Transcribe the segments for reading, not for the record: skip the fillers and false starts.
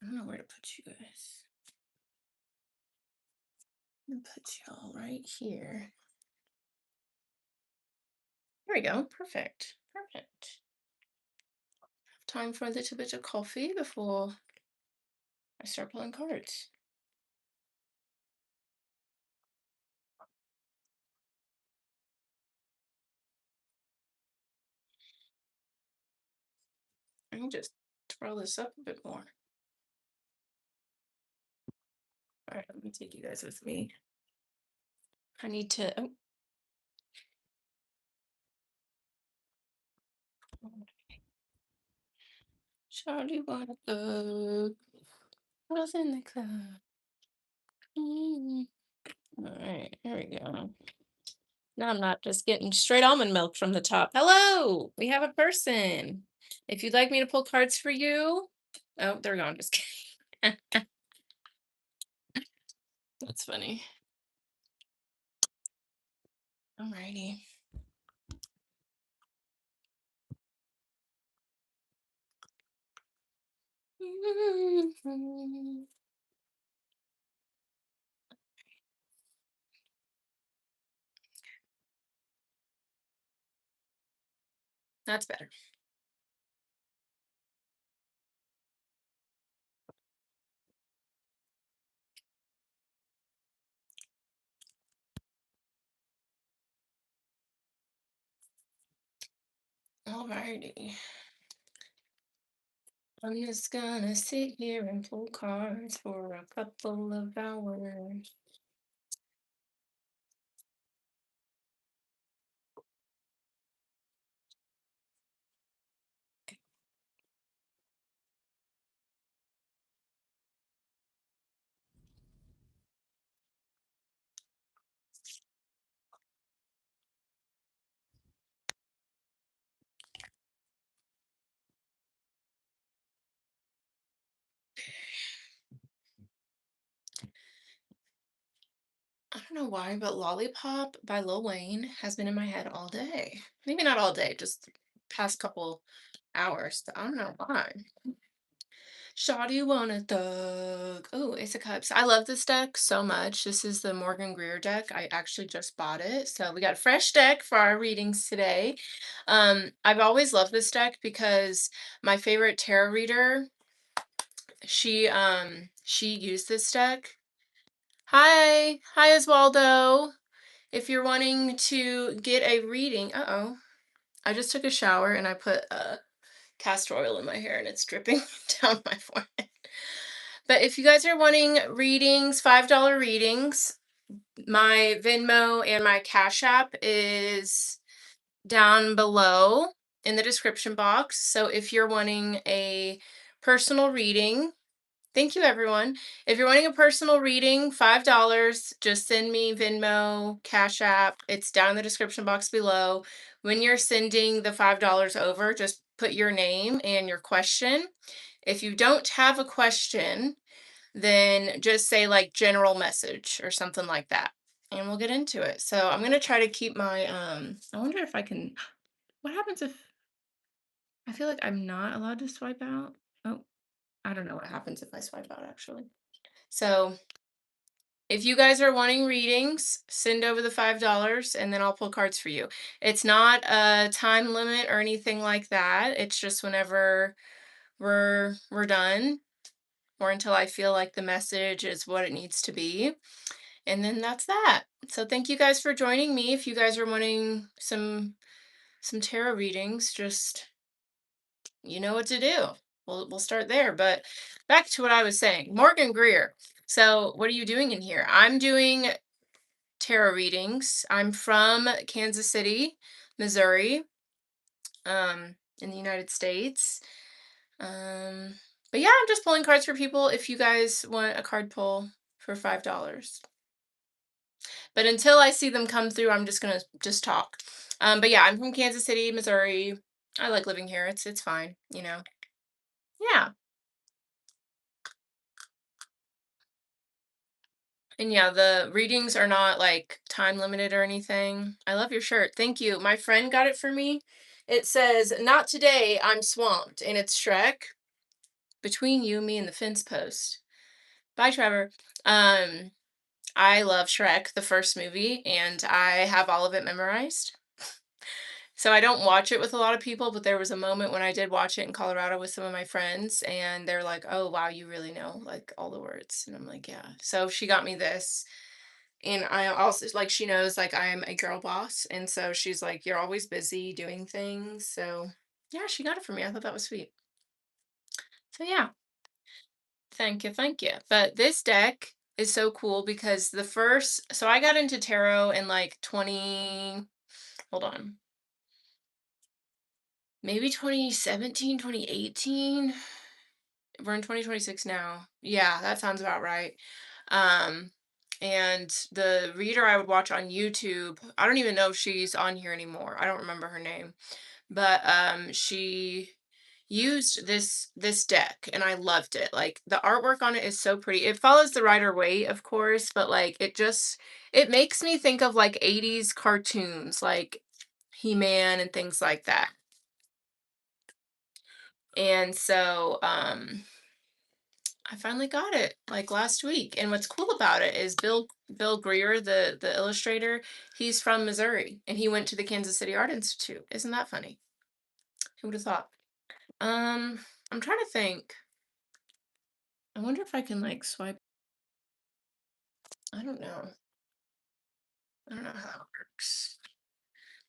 I don't know where to put you guys. I'm gonna put y'all right here. There we go. Perfect. Perfect. Time for a little bit of coffee before I start pulling cards. I'll just twirl this up a bit more. All right, let me take you guys with me. I need to. Oh, Charlie wanna go. What's in the club? Mm. All right, here we go. Now I'm not just getting straight almond milk from the top. Hello, we have a person. If you'd like me to pull cards for you. Oh, they're gone. Just kidding. That's funny. Alrighty. That's better. Alrighty. I'm just gonna sit here and pull cards for a couple of hours. I don't know why, but Lollipop by Lil Wayne has been in my head all day. Maybe not all day, just past couple hours. I don't know why. Shawty wanna thug. Oh, Ace of Cups. I love this deck so much. This is the Morgan Greer deck. I actually just bought it. So we got a fresh deck for our readings today. I've always loved this deck because my favorite tarot reader, she used this deck. Hi. Hi, Oswaldo. If you're wanting to get a reading, uh-oh. I just took a shower and I put castor oil in my hair and it's dripping down my forehead. But if you guys are wanting readings, $5 readings, my Venmo and my Cash App is down below in the description box. So if you're wanting a personal reading, thank you everyone. If you're wanting a personal reading, $5, just send me Venmo, Cash App. It's down in the description box below. When you're sending the $5 over, just put your name and your question. If you don't have a question, then just say like general message or something like that. And we'll get into it. So I'm gonna try to keep my I wonder if I can what happens if I feel like I'm not allowed to swipe out? Oh, I don't know what happens if I swipe out actually. So if you guys are wanting readings, send over the $5 and then I'll pull cards for you. It's not a time limit or anything like that. It's just whenever we're done or until I feel like the message is what it needs to be. And then that's that. So thank you guys for joining me. If you guys are wanting some tarot readings, just you know what to do. We'll start there. But back to what I was saying. Morgan Greer. So what are you doing in here? I'm doing tarot readings. I'm from Kansas City, Missouri, in the United States. Um, but yeah, I'm just pulling cards for people if you guys want a card pull for $5. But until I see them come through, I'm just gonna just talk. But yeah, I'm from Kansas City, Missouri. I like living here. It's fine, you know. Yeah. And yeah, the readings are not like time limited or anything. I love your shirt. Thank you. My friend got it for me. It says, "Not today, I'm swamped," and it's Shrek. between you, me, and the fence post. Bye, Trevor. Um, I love Shrek, the first movie, and I have all of it memorized. So I don't watch it with a lot of people, but there was a moment when I did watch it in Colorado with some of my friends, and they're like, "Oh, wow, you really know like all the words." And I'm like, "Yeah." So she got me this. And I also like she knows like I am a girl boss, and so she's like, "You're always busy doing things." So yeah, she got it for me. I thought that was sweet. So yeah, thank you, thank you. But this deck is so cool because so I got into tarot in like 20, hold on, maybe 2017, 2018. We're in 2026 now. Yeah, that sounds about right. Um, and the reader I would watch on YouTube, I don't even know if she's on here anymore. I don't remember her name, but she used this deck and I loved it. Like the artwork on it is so pretty. It follows the Rider Waite, of course, but like it makes me think of like 80s cartoons, like He-Man and things like that. And so I finally got it like last week. And what's cool about it is Bill Greer, the illustrator, he's from Missouri and he went to the Kansas City Art Institute. Isn't that funny? Who would have thought? I'm trying to think. I wonder if I can like swipe. I don't know. I don't know how that works.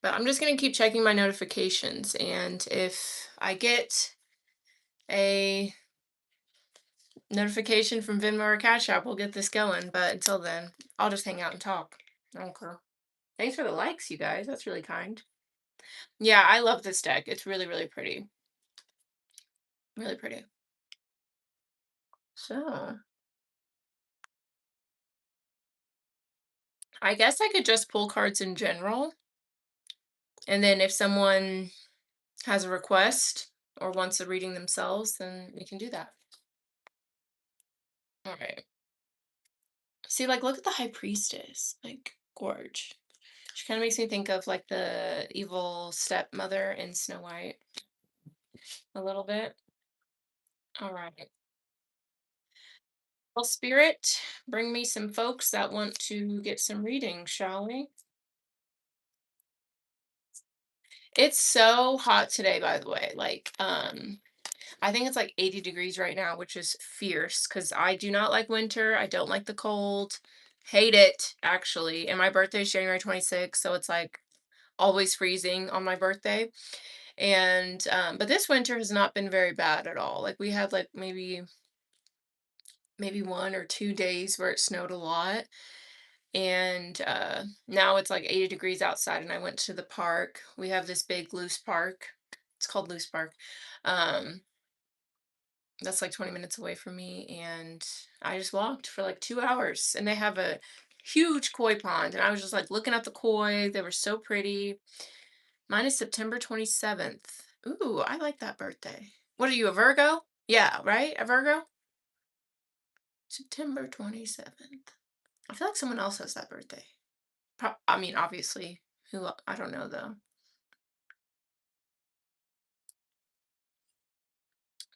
But I'm just gonna keep checking my notifications, and if I get a notification from Venmo or Cash App, we'll get this going. But until then, I'll just hang out and talk. Okay. Thanks for the likes, you guys. That's really kind. Yeah, I love this deck. It's really, really pretty. Really pretty. So, I guess I could just pull cards in general. And then if someone has a request or wants a reading themselves, then we can do that. All right. See, like, look at the High Priestess. Like, gorge. She kind of makes me think of like the evil stepmother in Snow White a little bit. All right. Well, Spirit, bring me some folks that want to get some reading, shall we? It's so hot today, by the way. Like, I think it's like 80 degrees right now, which is fierce because I do not like winter. I don't like the cold. Hate it, actually. And my birthday is January 26th, so it's like always freezing on my birthday. And but this winter has not been very bad at all. Like we had like maybe 1 or 2 days where it snowed a lot. And now it's like 80 degrees outside and I went to the park. We have this big loose park. It's called Loose Park. Um that's like 20 minutes away from me, and I just walked for like 2 hours, and they have a huge koi pond, and I was just like looking at the koi. They were so pretty. Mine is September 27th. Ooh, I like that birthday. What are you, a Virgo? Yeah, right? A Virgo? September 27th. I feel like someone else has that birthday. I mean, obviously, I don't know though.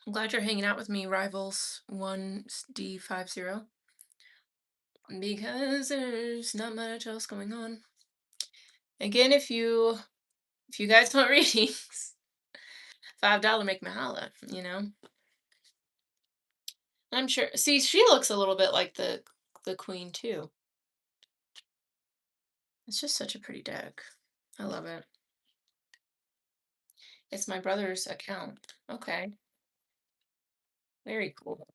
I'm glad you're hanging out with me, Rivals 1D50, because there's not much else going on. Again, if you guys want readings, $5 make me holla, you know? I'm sure. See, she looks a little bit like the queen too. It's just such a pretty deck. I love it. It's my brother's account. Okay. Very cool.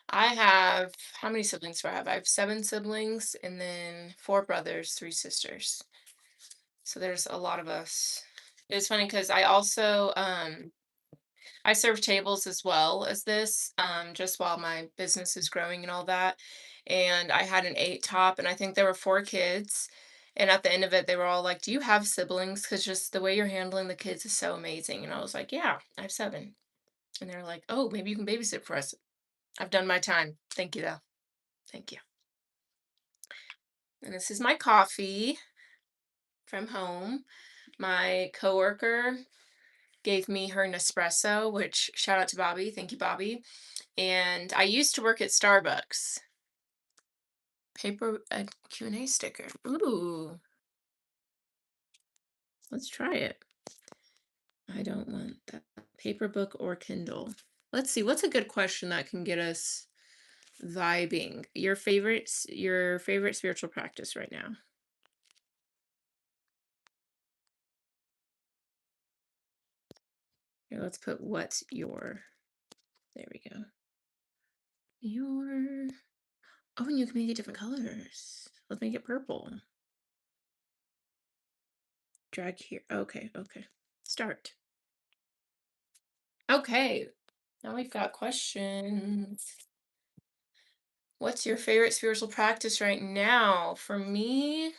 I have, how many siblings do I have? I have 7 siblings and then 4 brothers, 3 sisters. So there's a lot of us. It's funny because I serve tables as well as this, just while my business is growing and all that. And I had an 8 top, and I think there were 4 kids. And at the end of it, they were all like, "Do you have siblings? Because just the way you're handling the kids is so amazing." And I was like, "Yeah, I have 7." And they're like, "Oh, maybe you can babysit for us." I've done my time. Thank you, though. Thank you. And this is my coffee from home. My coworker gave me her Nespresso, which shout out to Bobby. Thank you, Bobby. And I used to work at Starbucks. Paper Q&A sticker. Ooh, let's try it. I don't want that. Paper book or Kindle. Let's see. What's a good question that can get us vibing? Your favorite spiritual practice right now. Here, let's put what's your. There we go. Your. Oh, and you can make it different colors. Let's make it purple. Drag here. Okay, okay. Start. Okay. Now we've got questions. What's your favorite spiritual practice right now? For me,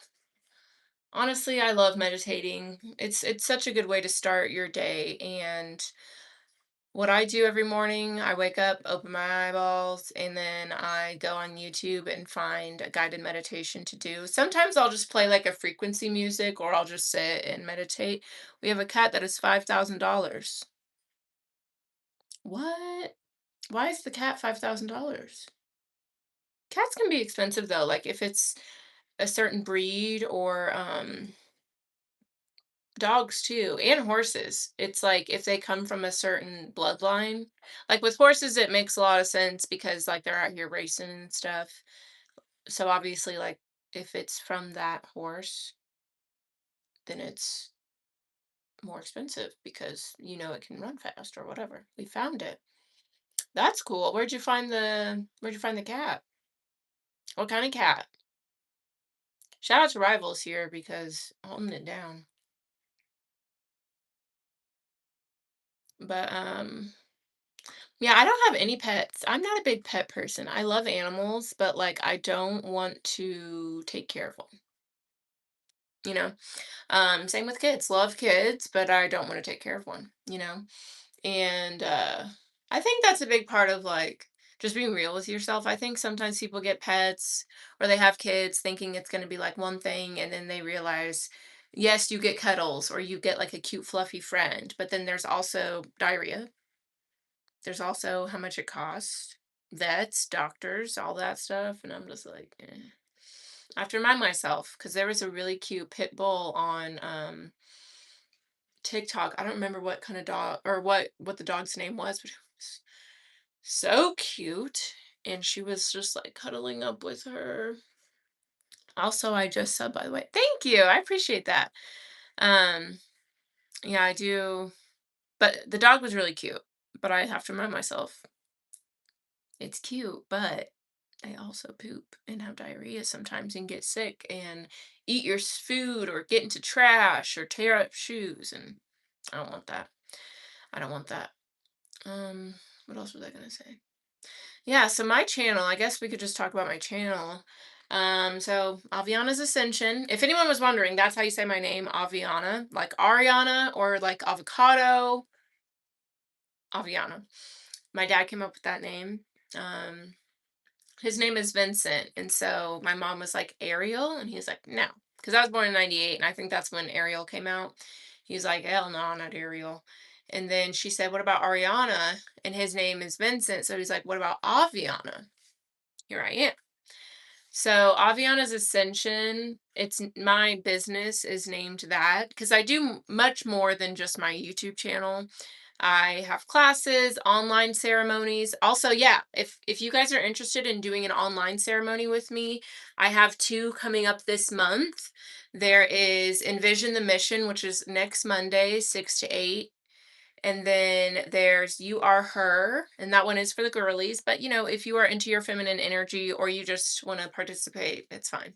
honestly, I love meditating. It's such a good way to start your day. And what I do every morning, I wake up, open my eyeballs, and then I go on YouTube and find a guided meditation to do. Sometimes I'll just play like a frequency music or I'll just sit and meditate. We have a cat that is $5,000. What? Why is the cat $5,000? Cats can be expensive though, like if it's a certain breed or dogs too, and horses. It's like if they come from a certain bloodline. Like with horses, it makes a lot of sense because like they're out here racing and stuff. So obviously, like if it's from that horse, then it's more expensive because it can run fast or whatever. We found it. That's cool. Where'd you find the cat? What kind of cat? Shout out to Rivals here because holding it down. But yeah, I don't have any pets. I'm not a big pet person. I love animals, but like I don't want to take care of them, you know? Same with kids. Love kids, but I don't want to take care of one. And I think that's a big part of like just being real with yourself. I think sometimes people get pets or they have kids thinking it's going to be like one thing and then they realize yes, you get cuddles or you get like a cute fluffy friend, but then there's also diarrhea. There's also how much it costs, vets, doctors, all that stuff, and I'm just like, eh. I have to remind myself because there was a really cute pit bull on TikTok. I don't remember what kind of dog or what the dog's name was, but it was so cute, and she was just like cuddling up with her. Also, I just subbed, by the way. Thank you. I appreciate that. Um, yeah, I do. But the dog was really cute. But I have to remind myself it's cute, but they also poop and have diarrhea sometimes and get sick and eat your food or get into trash or tear up shoes. And I don't want that. I don't want that. What else was I gonna say? Yeah, so my channel, I guess we could just talk about my channel. So Aviana's Ascension. If anyone was wondering, that's how you say my name, Aviana, like Ariana or like avocado, Aviana. My dad came up with that name. Um, His name is Vincent, and so my mom was like, "Ariel?" And he's like, "No," because I was born in '98, and I think that's when Ariel came out. He's like, "Hell no, not Ariel." And then she said, "What about Ariana?" And his name is Vincent, so he's like, "What about Aviana?" Here I am. So Aviana's Ascension, my business is named that because I do much more than just my YouTube channel. I have classes, online ceremonies. Also, yeah, if you guys are interested in doing an online ceremony with me, I have two coming up this month. There is Envision the Mission, which is next Monday, 6 to 8. And then there's You Are Her, and that one is for the girlies. But if you are into your feminine energy or you just want to participate, it's fine.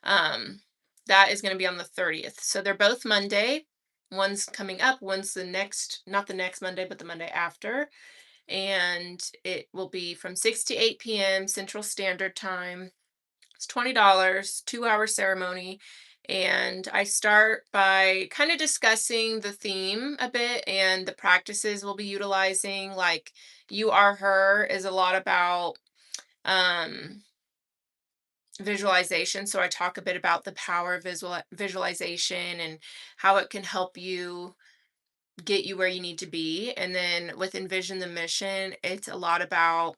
Um, that is going to be on the 30th. So they're both Monday. One's coming up, one's the next, not the next Monday, but the Monday after. And it will be from 6 to 8 p.m. Central Standard Time. It's $20, 2-hour ceremony. And I start by kind of discussing the theme a bit and the practices we'll be utilizing. Like, You Are Her is a lot about um visualization. So I talk a bit about the power of visualization and how it can help you get you where you need to be. And then with Envision the Mission, it's a lot about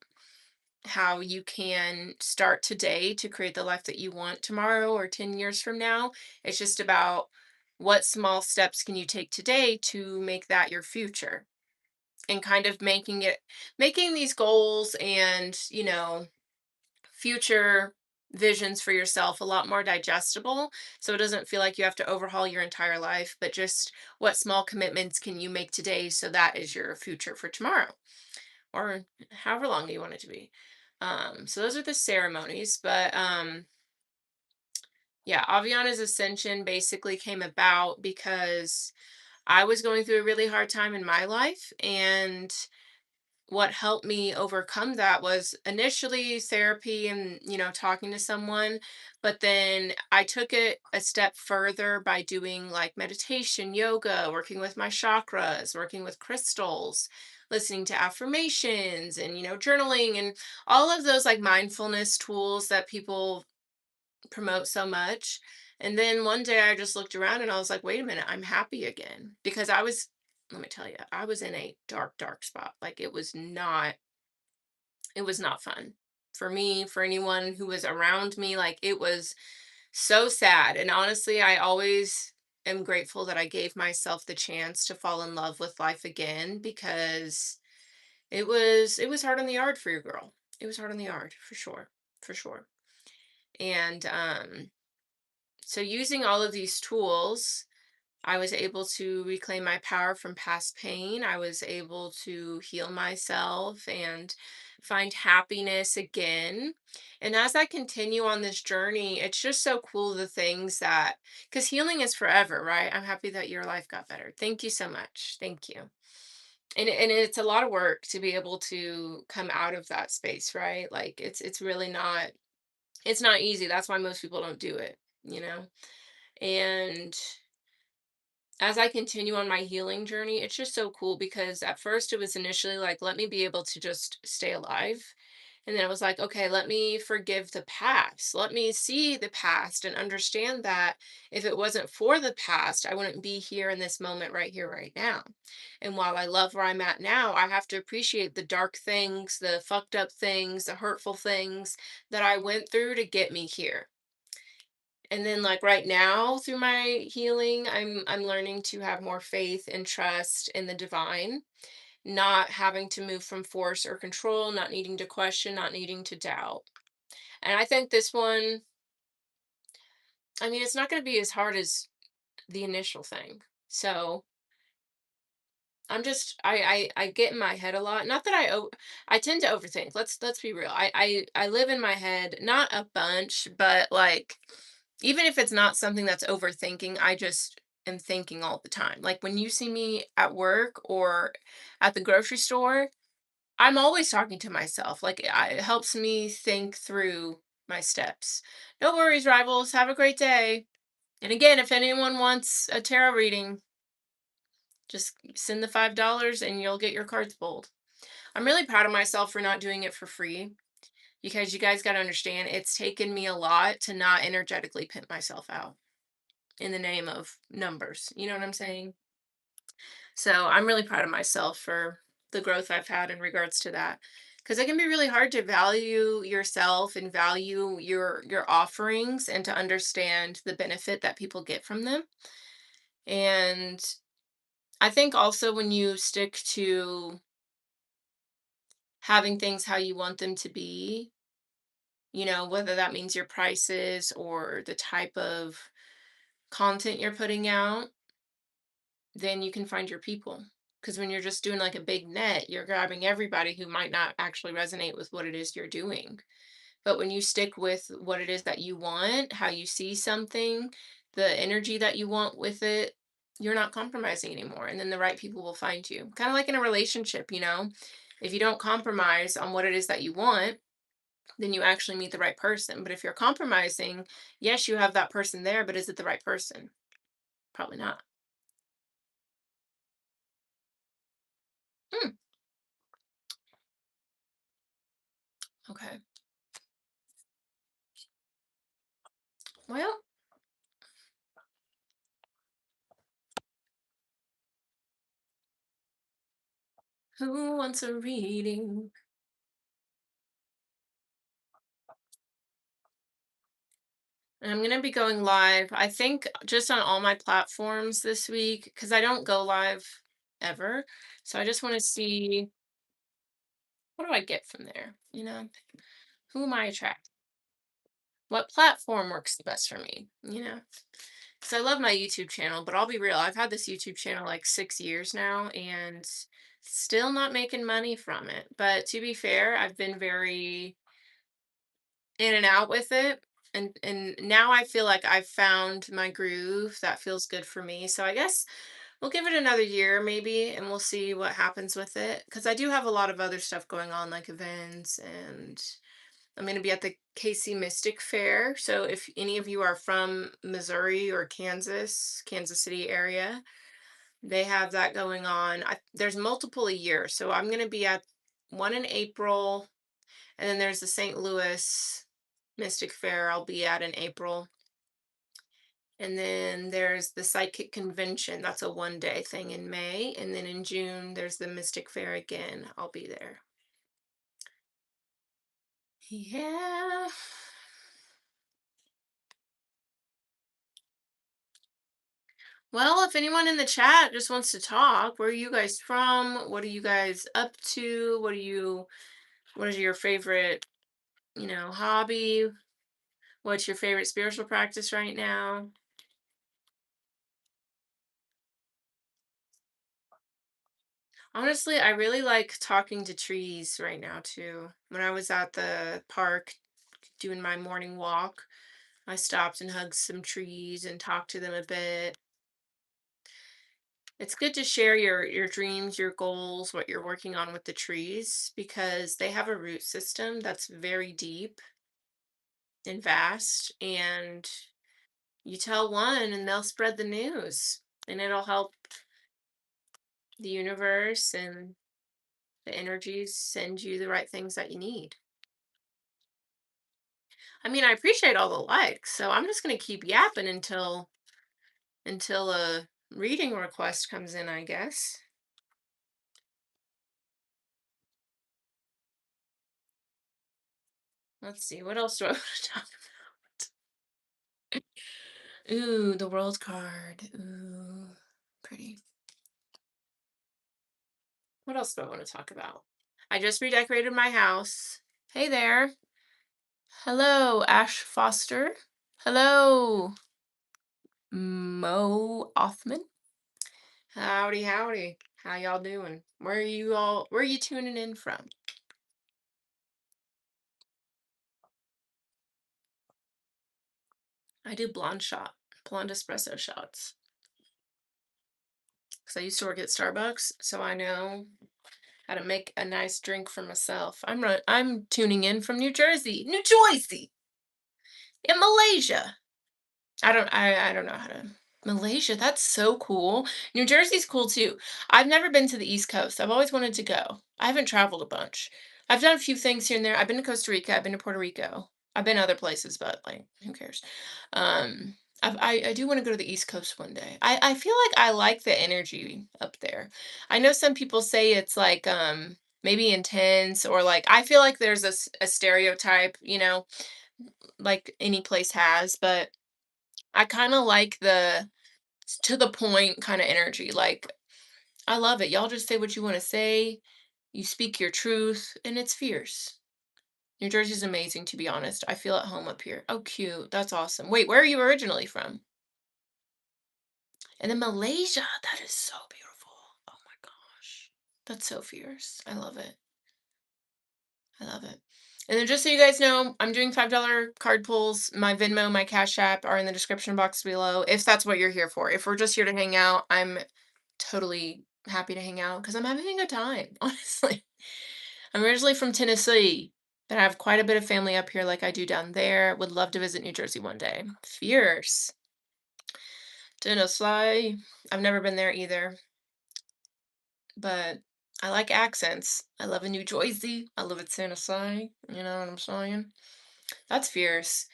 how you can start today to create the life that you want tomorrow or 10 years from now. It's just about what small steps can you take today to make that your future, and kind of making these goals and, future visions for yourself a lot more digestible, so it doesn't feel like you have to overhaul your entire life, but just what small commitments can you make today so that is your future for tomorrow or however long you want it to be. So those are the ceremonies, but yeah, Aviana's ascension basically came about because I was going through a really hard time in my life, and what helped me overcome that was initially therapy and, talking to someone, but then I took it a step further by doing like meditation, yoga, working with my chakras, working with crystals, listening to affirmations, and, journaling, and all of those like mindfulness tools that people promote so much. And then one day I just looked around and I was like, wait a minute, I'm happy again. Because let me tell you, I was in a dark, dark spot. Like it was not fun for me, for anyone who was around me. Like it was so sad. And honestly, I always am grateful that I gave myself the chance to fall in love with life again, because it was hard on the yard for your girl. It was hard on the yard for sure. For sure. And so using all of these tools, I was able to reclaim my power from past pain. I was able to heal myself and find happiness again. And as I continue on this journey, it's just so cool the things that, because healing is forever, right? I'm happy that your life got better. Thank you so much. Thank you. And it's a lot of work to be able to come out of that space, right? Like it's really not, it's not easy. That's why most people don't do it, you know? And as I continue on my healing journey, it's just so cool because at first it was initially like, let me be able to just stay alive. And then it was like, okay, let me forgive the past. Let me see the past and understand that if it wasn't for the past, I wouldn't be here in this moment right here, right now. And while I love where I'm at now, I have to appreciate the dark things, the fucked up things, the hurtful things that I went through to get me here. And then like right now through my healing, I'm learning to have more faith and trust in the divine, not having to move from force or control, not needing to question, not needing to doubt. And I think this one, I mean, it's not going to be as hard as the initial thing. So I get in my head a lot. Not that I tend to overthink. Let's be real. I live in my head, not a bunch, but like even if it's not something that's overthinking, I just am thinking all the time. Like when you see me at work or at the grocery store, I'm always talking to myself. Like it helps me think through my steps. No worries, rivals. Have a great day. And again, if anyone wants a tarot reading, just send the $5 and you'll get your cards pulled. I'm really proud of myself for not doing it for free, because you guys got to understand it's taken me a lot to not energetically pimp myself out in the name of numbers. You know what I'm saying? So I'm really proud of myself for the growth I've had in regards to that. Because it can be really hard to value yourself and value your offerings and to understand the benefit that people get from them. And I think also when you stick to having things how you want them to be, whether that means your prices or the type of content you're putting out, then you can find your people. Because when you're just doing like a big net, you're grabbing everybody who might not actually resonate with what it is you're doing. But when you stick with what it is that you want, how you see something, the energy that you want with it, you're not compromising anymore. And then the right people will find you. Kind of like in a relationship, if you don't compromise on what it is that you want, then you actually meet the right person. But if you're compromising, yes, you have that person there, but is it the right person? Probably not. Hmm. Okay. Well, who wants a reading? And I'm gonna be going live, I think, just on all my platforms this week because I don't go live ever. So I just want to see what do I get from there? Who am I attracting? What platform works the best for me? Because I love my YouTube channel, but I'll be real, I've had this YouTube channel like 6 years now and still not making money from it. But to be fair, I've been very in and out with it. And now I feel like I've found my groove that feels good for me. So I guess we'll give it another year maybe and we'll see what happens with it. Because I do have a lot of other stuff going on, like events, and I'm going to be at the KC Mystic Fair. So if any of you are from Missouri or Kansas City area, they have that going on. There's multiple a year. So I'm going to be at one in April, and then there's the St. Louis Mystic Fair I'll be at in April. And then there's the Psychic Convention. That's a 1 day thing in May. And then in June, there's the Mystic Fair again. I'll be there. Yeah. Well, if anyone in the chat just wants to talk, where are you guys from? What are you guys up to? What is your favorite, hobby? What's your favorite spiritual practice right now? Honestly, I really like talking to trees right now too. When I was at the park doing my morning walk, I stopped and hugged some trees and talked to them a bit. It's good to share your dreams, your goals, what you're working on with the trees because they have a root system that's very deep and vast, and you tell one and they'll spread the news, and it'll help the universe and the energies send you the right things that you need. I mean, I appreciate all the likes, so I'm just going to keep yapping until a reading request comes in, I guess. Let's see, what else do I want to talk about? Ooh, the world card. Ooh, pretty. What else do I want to talk about? I just redecorated my house. Hey there. Hello, Ash Foster. Hello, Mo Othman. Howdy, howdy. How y'all doing? Where are you tuning in from? I do blonde espresso shots. Because I used to work at Starbucks, so I know how to make a nice drink for myself. I'm tuning in from New Jersey, in Malaysia. I don't know how to Malaysia, that's so cool. New Jersey's cool too. I've never been to the East Coast. I've always wanted to go. I haven't traveled a bunch. I've done a few things here and there. I've been to Costa Rica, I've been to Puerto Rico. I've been other places, but like who cares? Um I do want to go to the East Coast one day. I feel like I like the energy up there. I know some people say it's like maybe intense or like I feel like there's a stereotype, like any place has, but I kind of like the to the point kind of energy. Like, I love it. Y'all just say what you want to say. You speak your truth, and it's fierce. New Jersey's amazing, to be honest. I feel at home up here. Oh, cute. That's awesome. Wait, where are you originally from? And then Malaysia. That is so beautiful. Oh my gosh. That's so fierce. I love it. I love it. And then just so you guys know, I'm doing $5 card pulls. My Venmo, my Cash App are in the description box below if that's what you're here for. If we're just here to hang out, I'm totally happy to hang out because I'm having a good time, honestly. I'm originally from Tennessee, but I have quite a bit of family up here like I do down there. Would love to visit New Jersey one day. Fierce. Tennessee. I've never been there either, but I like accents. I live in New Jersey. I live in Tennessee. You know what I'm saying? That's fierce.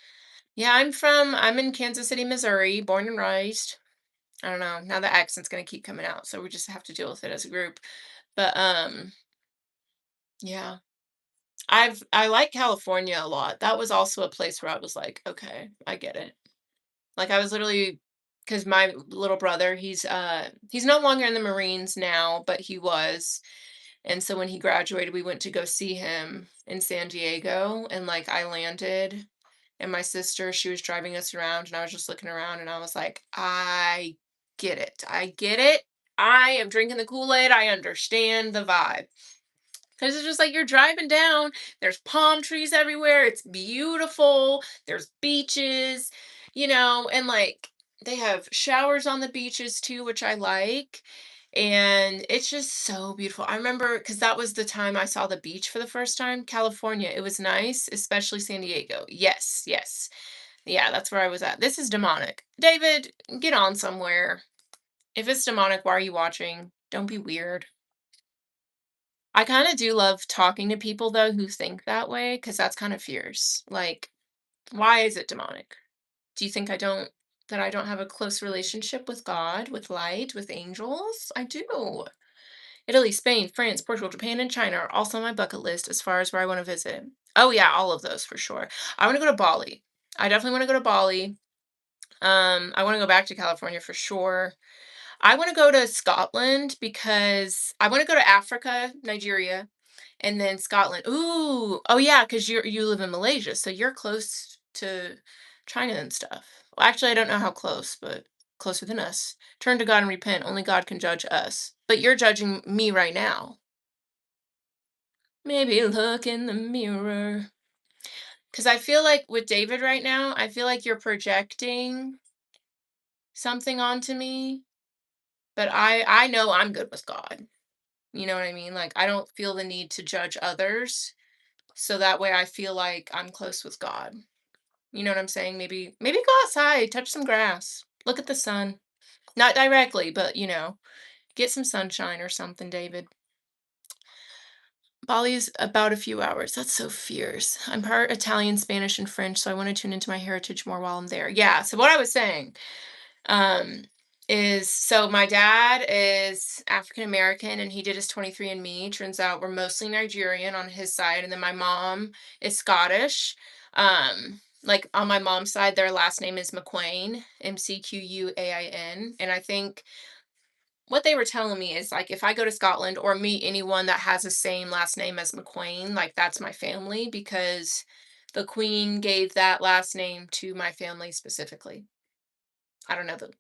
Yeah, I'm in Kansas City, Missouri, born and raised. I don't know. Now the accent's gonna keep coming out, so we just have to deal with it as a group. But yeah. I like California a lot. That was also a place where I was like, okay, I get it. Like I was literally because my little brother, he's no longer in the Marines now, but he was. And so when he graduated, we went to go see him in San Diego and like I landed and my sister, she was driving us around and I was just looking around and I was like, I get it. I get it. I am drinking the Kool-Aid. I understand the vibe. Because it's just like you're driving down, there's palm trees everywhere. It's beautiful. There's beaches, and like they have showers on the beaches too, which I like. And it's just so beautiful. I remember because that was the time I saw the beach for the first time. California, it was nice, especially San Diego. Yes, yes. Yeah, that's where I was at. This is demonic. David, get on somewhere. If it's demonic, why are you watching? Don't be weird. I kinda do love talking to people though who think that way, because that's kind of fierce. Like, why is it demonic? Do you think I don't have a close relationship with God, with light, with angels? I do. Italy, Spain, France, Portugal, Japan, and China are also on my bucket list as far as where I want to visit. Oh yeah, all of those for sure. I want to go to Bali. I definitely want to go to Bali. I want to go back to California for sure. I want to go to Scotland because I want to go to Africa, Nigeria, and then Scotland. Ooh, oh yeah, because you live in Malaysia, so you're close to China and stuff. Well, actually, I don't know how close, but closer than us. Turn to God and repent. Only God can judge us. But you're judging me right now. Maybe look in the mirror. Because I feel like with David right now, I feel like you're projecting something onto me, but I know I'm good with God. You know what I mean? Like I don't feel the need to judge others. So that way I feel like I'm close with God. You know what I'm saying? Maybe go outside, touch some grass, look at the sun. Not directly, but get some sunshine or something, David. Bali's about a few hours. That's so fierce. I'm part Italian, Spanish, and French, so I want to tune into my heritage more while I'm there. Yeah, so what I was saying, um, is so my dad is African American and he did his 23andMe. Turns out we're mostly Nigerian on his side, and then my mom is Scottish. Like on my mom's side, their last name is McQuain, McQuain, and I think what they were telling me is like if I go to Scotland or meet anyone that has the same last name as McQuain, like that's my family because the Queen gave that last name to my family specifically. I don't know the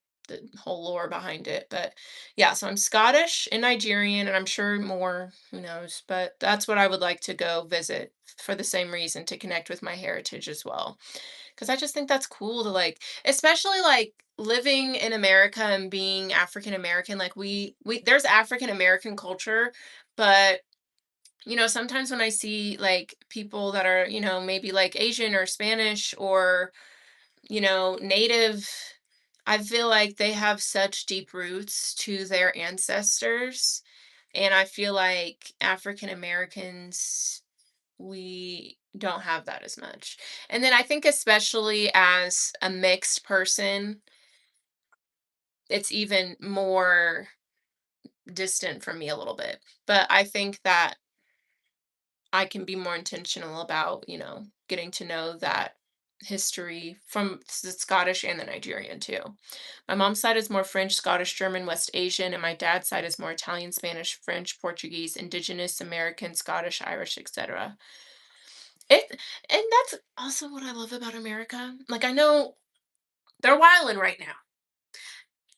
whole lore behind it, but yeah, so I'm Scottish and Nigerian, and I'm sure more, who knows, but that's what I would like to go visit for the same reason to connect with my heritage as well. Because I just think that's cool to like, especially like living in America and being African American, like we there's African American culture, but sometimes when I see like people that are, maybe like Asian or Spanish or native, I feel like they have such deep roots to their ancestors. And I feel like African Americans, we don't have that as much. And then I think, especially as a mixed person, it's even more distant from me a little bit. But I think that I can be more intentional about, getting to know that history from the Scottish and the Nigerian too. My mom's side is more French, Scottish, German, West Asian, and my dad's side is more Italian, Spanish, French, Portuguese, Indigenous, American, Scottish, Irish, etc. It and that's also what I love about America. Like I know they're wilding right now.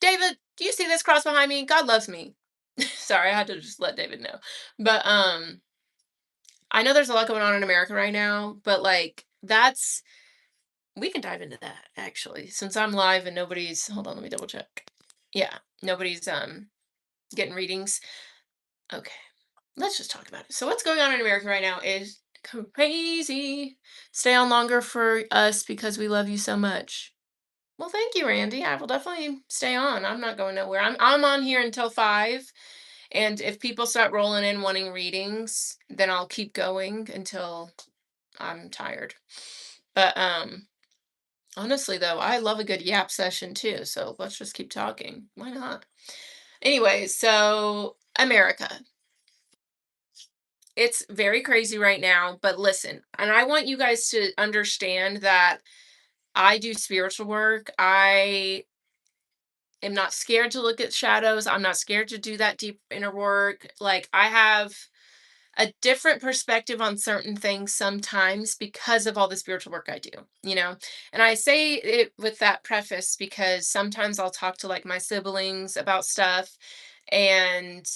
David, do you see this cross behind me? God loves me. Sorry, I had to just let David know. But I know there's a lot going on in America right now, but like that's we can dive into that actually. Since I'm live and nobody's hold on, let me double check. Yeah, nobody's getting readings. Okay. Let's just talk about it. So what's going on in America right now is crazy. Stay on longer for us because we love you so much. Well, thank you, Randy. I will definitely stay on. I'm not going nowhere. I'm on here until 5. And if people start rolling in wanting readings, then I'll keep going until I'm tired. But Honestly, though, I love a good yap session too, so let's just keep talking. Why not? Anyways, so America. It's very crazy right now, but listen, and I want you guys to understand that I do spiritual work. I am not scared to look at shadows. I'm not scared to do that deep inner work. Like, I have a different perspective on certain things sometimes because of all the spiritual work I do, you know? And I say it with that preface because sometimes I'll talk to like my siblings about stuff and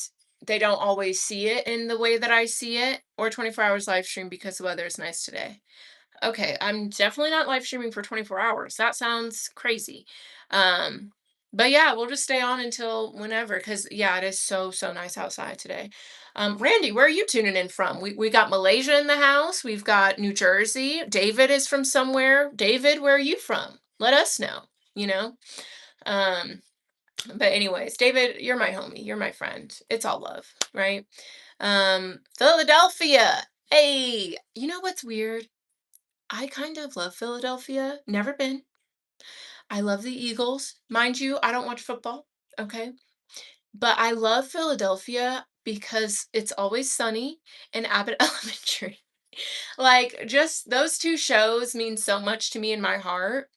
they don't always see it in the way that I see it, or 24 hours live stream because the weather is nice today. Okay, I'm definitely not live streaming for 24 hours. That sounds crazy. Um, but yeah, we'll just stay on until whenever, because yeah, it is so, so nice outside today. Randy, where are you tuning in from? We got Malaysia in the house. We've got New Jersey. David is from somewhere. David, where are you from? Let us know, you know? Um, but anyways, David, you're my homie. You're my friend. It's all love, right? Philadelphia. Hey, you know what's weird? I kind of love Philadelphia. Never been. I love the Eagles. Mind you, I don't watch football. Okay. But I love Philadelphia because it's always sunny and Abbott Elementary. Like, just those two shows mean so much to me in my heart.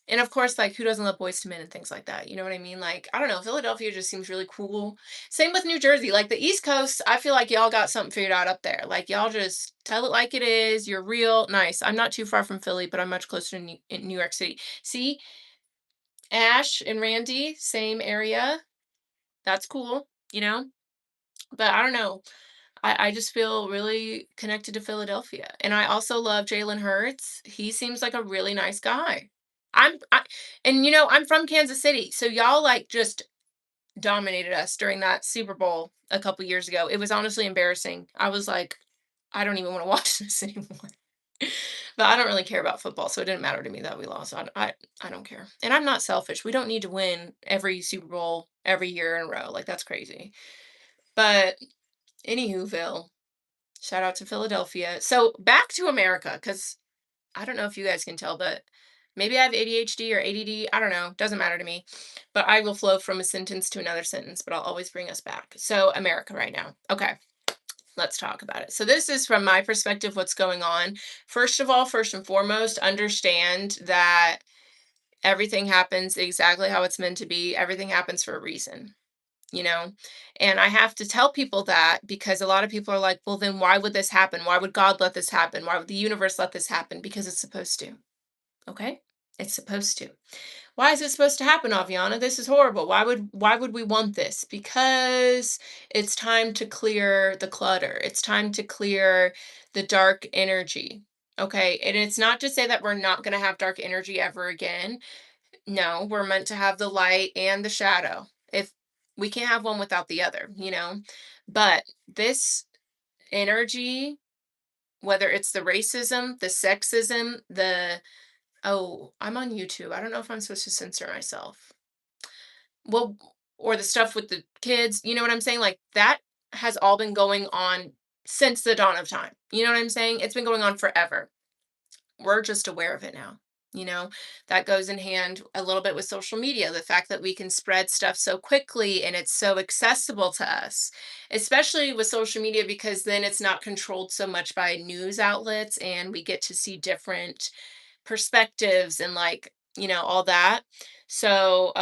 And of course, like, who doesn't love Boys to Men and things like that? You know what I mean? Like, I don't know. Philadelphia just seems really cool. Same with New Jersey. Like, the East Coast, I feel like y'all got something figured out up there. Like, y'all just tell it like it is. You're real nice. I'm not too far from Philly, but I'm much closer to in New York City. See, Ash and Randy, same area. That's cool, you know? But I don't know. I just feel really connected to Philadelphia. And I also love Jalen Hurts. He seems like a really nice guy. And I'm from Kansas City. So y'all like just dominated us during that Super Bowl a couple years ago. It was honestly embarrassing. I was like, I don't even want to watch this anymore. But I don't really care about football, so it didn't matter to me that we lost. I don't care. And I'm not selfish. We don't need to win every Super Bowl every year in a row. Like, that's crazy. But anywhoville, shout out to Philadelphia. So back to America, because I don't know if you guys can tell, but maybe I have ADHD or ADD. I don't know. Doesn't matter to me. But I will flow from a sentence to another sentence, but I'll always bring us back. So, America right now. Okay, let's talk about it. So, this is from my perspective what's going on. First of all, first and foremost, understand that everything happens exactly how it's meant to be. Everything happens for a reason, you know? And I have to tell people that because a lot of people are like, well, then why would this happen? Why would God let this happen? Why would the universe let this happen? Because it's supposed to. Okay? It's supposed to. Why is it supposed to happen, Aviana? This is horrible. Why would we want this? Because it's time to clear the clutter. It's time to clear the dark energy. Okay? And it's not to say that we're not going to have dark energy ever again. No, we're meant to have the light and the shadow. If we can't have one without the other, you know? But this energy, whether it's the racism, the sexism, oh, I'm on YouTube. I don't know if I'm supposed to censor myself. Well, or the stuff with the kids, you know what I'm saying? Like, that has all been going on since the dawn of time. You know what I'm saying? It's been going on forever. We're just aware of it now. You know, that goes in hand a little bit with social media, the fact that we can spread stuff so quickly and it's so accessible to us, especially with social media, because then it's not controlled so much by news outlets and we get to see different perspectives and like, all that. So,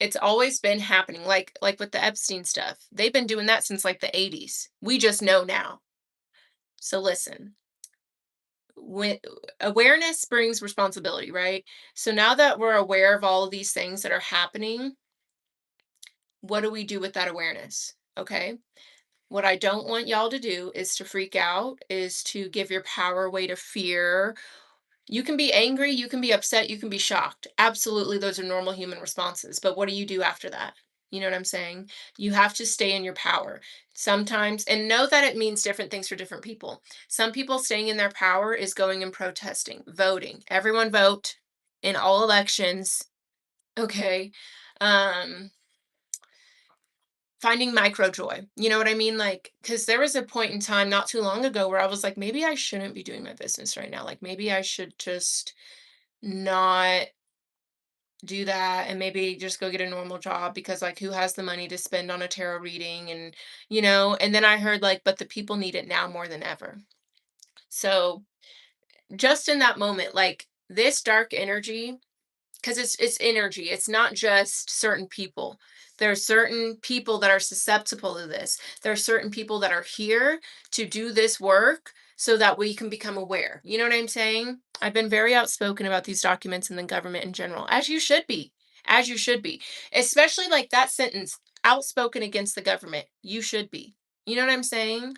it's always been happening, like with the Epstein stuff. They've been doing that since like the 80s. We just know now. So listen, when awareness brings responsibility, right? So now that we're aware of all of these things that are happening, what do we do with that awareness? Okay. What I don't want y'all to do is to freak out, is to give your power away to fear. You can be angry, you can be upset, you can be shocked. Absolutely, those are normal human responses. But what do you do after that? You know what I'm saying? You have to stay in your power. Sometimes, and know that it means different things for different people. Some people staying in their power is going and protesting, voting. Everyone vote in all elections. Okay. Um, finding micro joy. You know what I mean? Like, because there was a point in time not too long ago where I was like, maybe I shouldn't be doing my business right now. Like, maybe I should just not do that and maybe just go get a normal job because like who has the money to spend on a tarot reading and and then I heard like but the people need it now more than ever. So just in that moment like this dark energy, because it's energy. It's not just certain people. There are certain people that are susceptible to this. There are certain people that are here to do this work so that we can become aware. You know what I'm saying? I've been very outspoken about these documents and the government in general, as you should be. As you should be. Especially like that sentence, outspoken against the government. You should be. You know what I'm saying?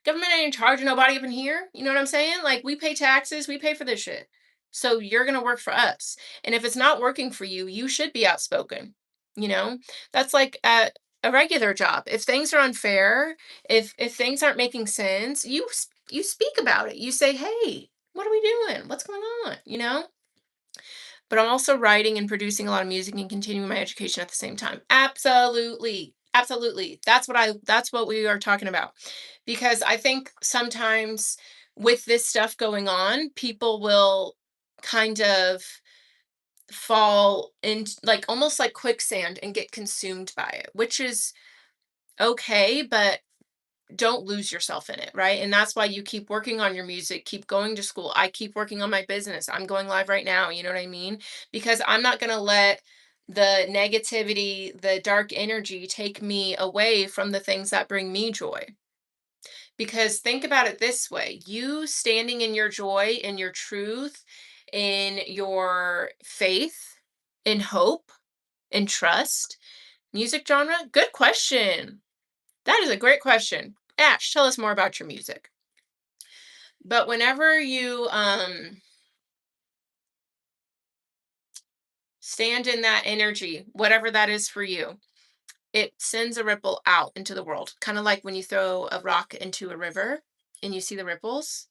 Government ain't in charge of nobody up in here. You know what I'm saying? Like we pay taxes, we pay for this shit. So you're gonna work for us. And if it's not working for you, you should be outspoken. You know? That's like a regular job. If things are unfair, if things aren't making sense, you speak about it. You say, "Hey, what are we doing? What's going on?" You know? But I'm also writing and producing a lot of music and continuing my education at the same time. Absolutely. Absolutely. That's what we are talking about. Because I think sometimes with this stuff going on, people will kind of fall into like almost like quicksand and get consumed by it, which is okay, but don't lose yourself in it, right? And that's why you keep working on your music, keep going to school. I keep working on my business. I'm going live right now, you know what I mean? Because I'm not going to let the negativity, the dark energy take me away from the things that bring me joy. Because think about it this way, you standing in your joy, in your truth, in your faith, in hope, in trust, music genre? Good question. That is a great question. Ash, tell us more about your music. But whenever you stand in that energy, whatever that is for you, it sends a ripple out into the world. Kind of like when you throw a rock into a river and you see the ripples.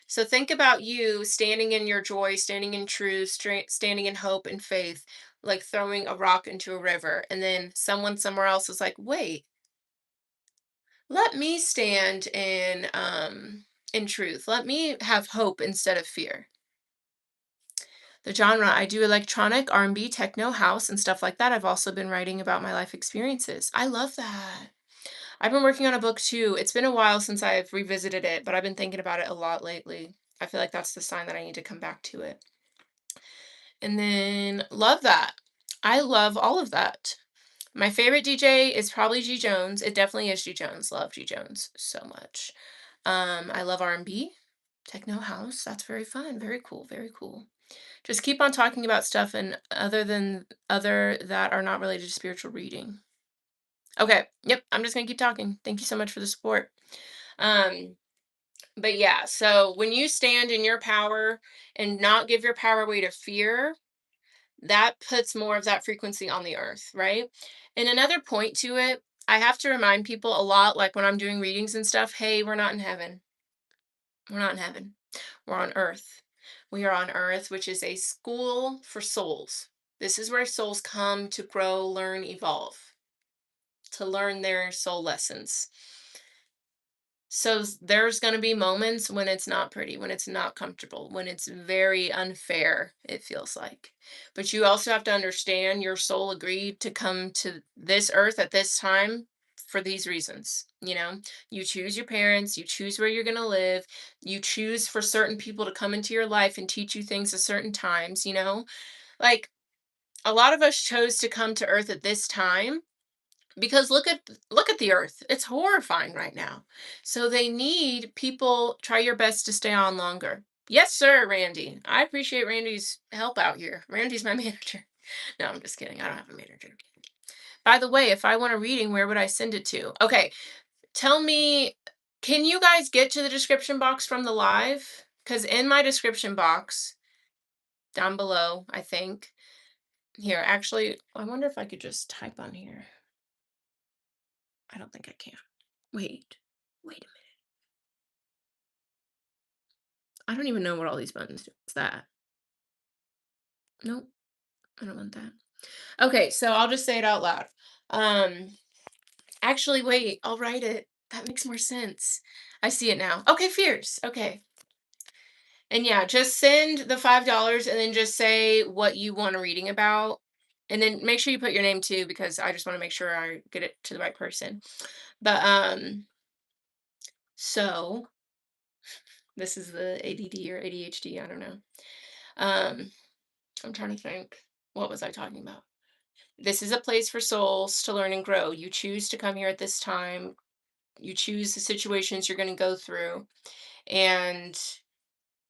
So think about you standing in your joy, standing in truth, standing in hope and faith, like throwing a rock into a river. And then someone somewhere else is like, wait, let me stand in truth. Let me have hope instead of fear. The genre, I do electronic, R&B, techno, house, and stuff like that. I've also been writing about my life experiences. I love that. I've been working on a book too. It's been a while since I've revisited it, but I've been thinking about it a lot lately. I feel like that's the sign that I need to come back to it. And then love that. I love all of that. My favorite DJ is probably G Jones. It definitely is G Jones. Love G Jones so much. I love R&B, techno house. That's very fun. Very cool. Very cool. Just keep on talking about stuff and other that are not related to spiritual reading. Okay. Yep. I'm just gonna keep talking. Thank you so much for the support. Um, but yeah, so when you stand in your power and not give your power away to fear, that puts more of that frequency on the earth, right? And another point to it, I have to remind people a lot, like when I'm doing readings and stuff, hey, we're not in heaven. We're not in heaven. We're on earth. We are on earth, which is a school for souls. This is where souls come to grow, learn, evolve, to learn their soul lessons. So there's going to be moments when it's not pretty, when it's not comfortable, when it's very unfair, it feels like. But you also have to understand your soul agreed to come to this earth at this time for these reasons. You choose your parents, you choose where you're going to live, you choose for certain people to come into your life and teach you things at certain times. Like a lot of us chose to come to earth at this time because look at the earth, it's horrifying right now, so they need people. Try your best to stay on longer. Yes sir, Randy. I appreciate Randy's help out here. Randy's my manager. No, I'm just kidding, I don't have a manager. By the way, if I want a reading, where would I send it to? Okay, tell me, can you guys get to the description box from the live? Because in my description box down below, I think, here, actually, I wonder if I could just type on here. I don't think I can. Wait a minute. I don't even know what all these buttons do. What's that? Nope, I don't want that. Okay, so I'll just say it out loud. Um, Actually, wait, I'll write it. That makes more sense. I see it now. Okay, fears. Okay. And yeah, just send the $5 and then just say what you want a reading about. And then make sure you put your name too, because I just want to make sure I get it to the right person. But so this is the ADD or ADHD, I don't know. Um, I'm trying to think. What was I talking about? This is a place for souls to learn and grow. You choose to come here at this time. You choose the situations you're going to go through. And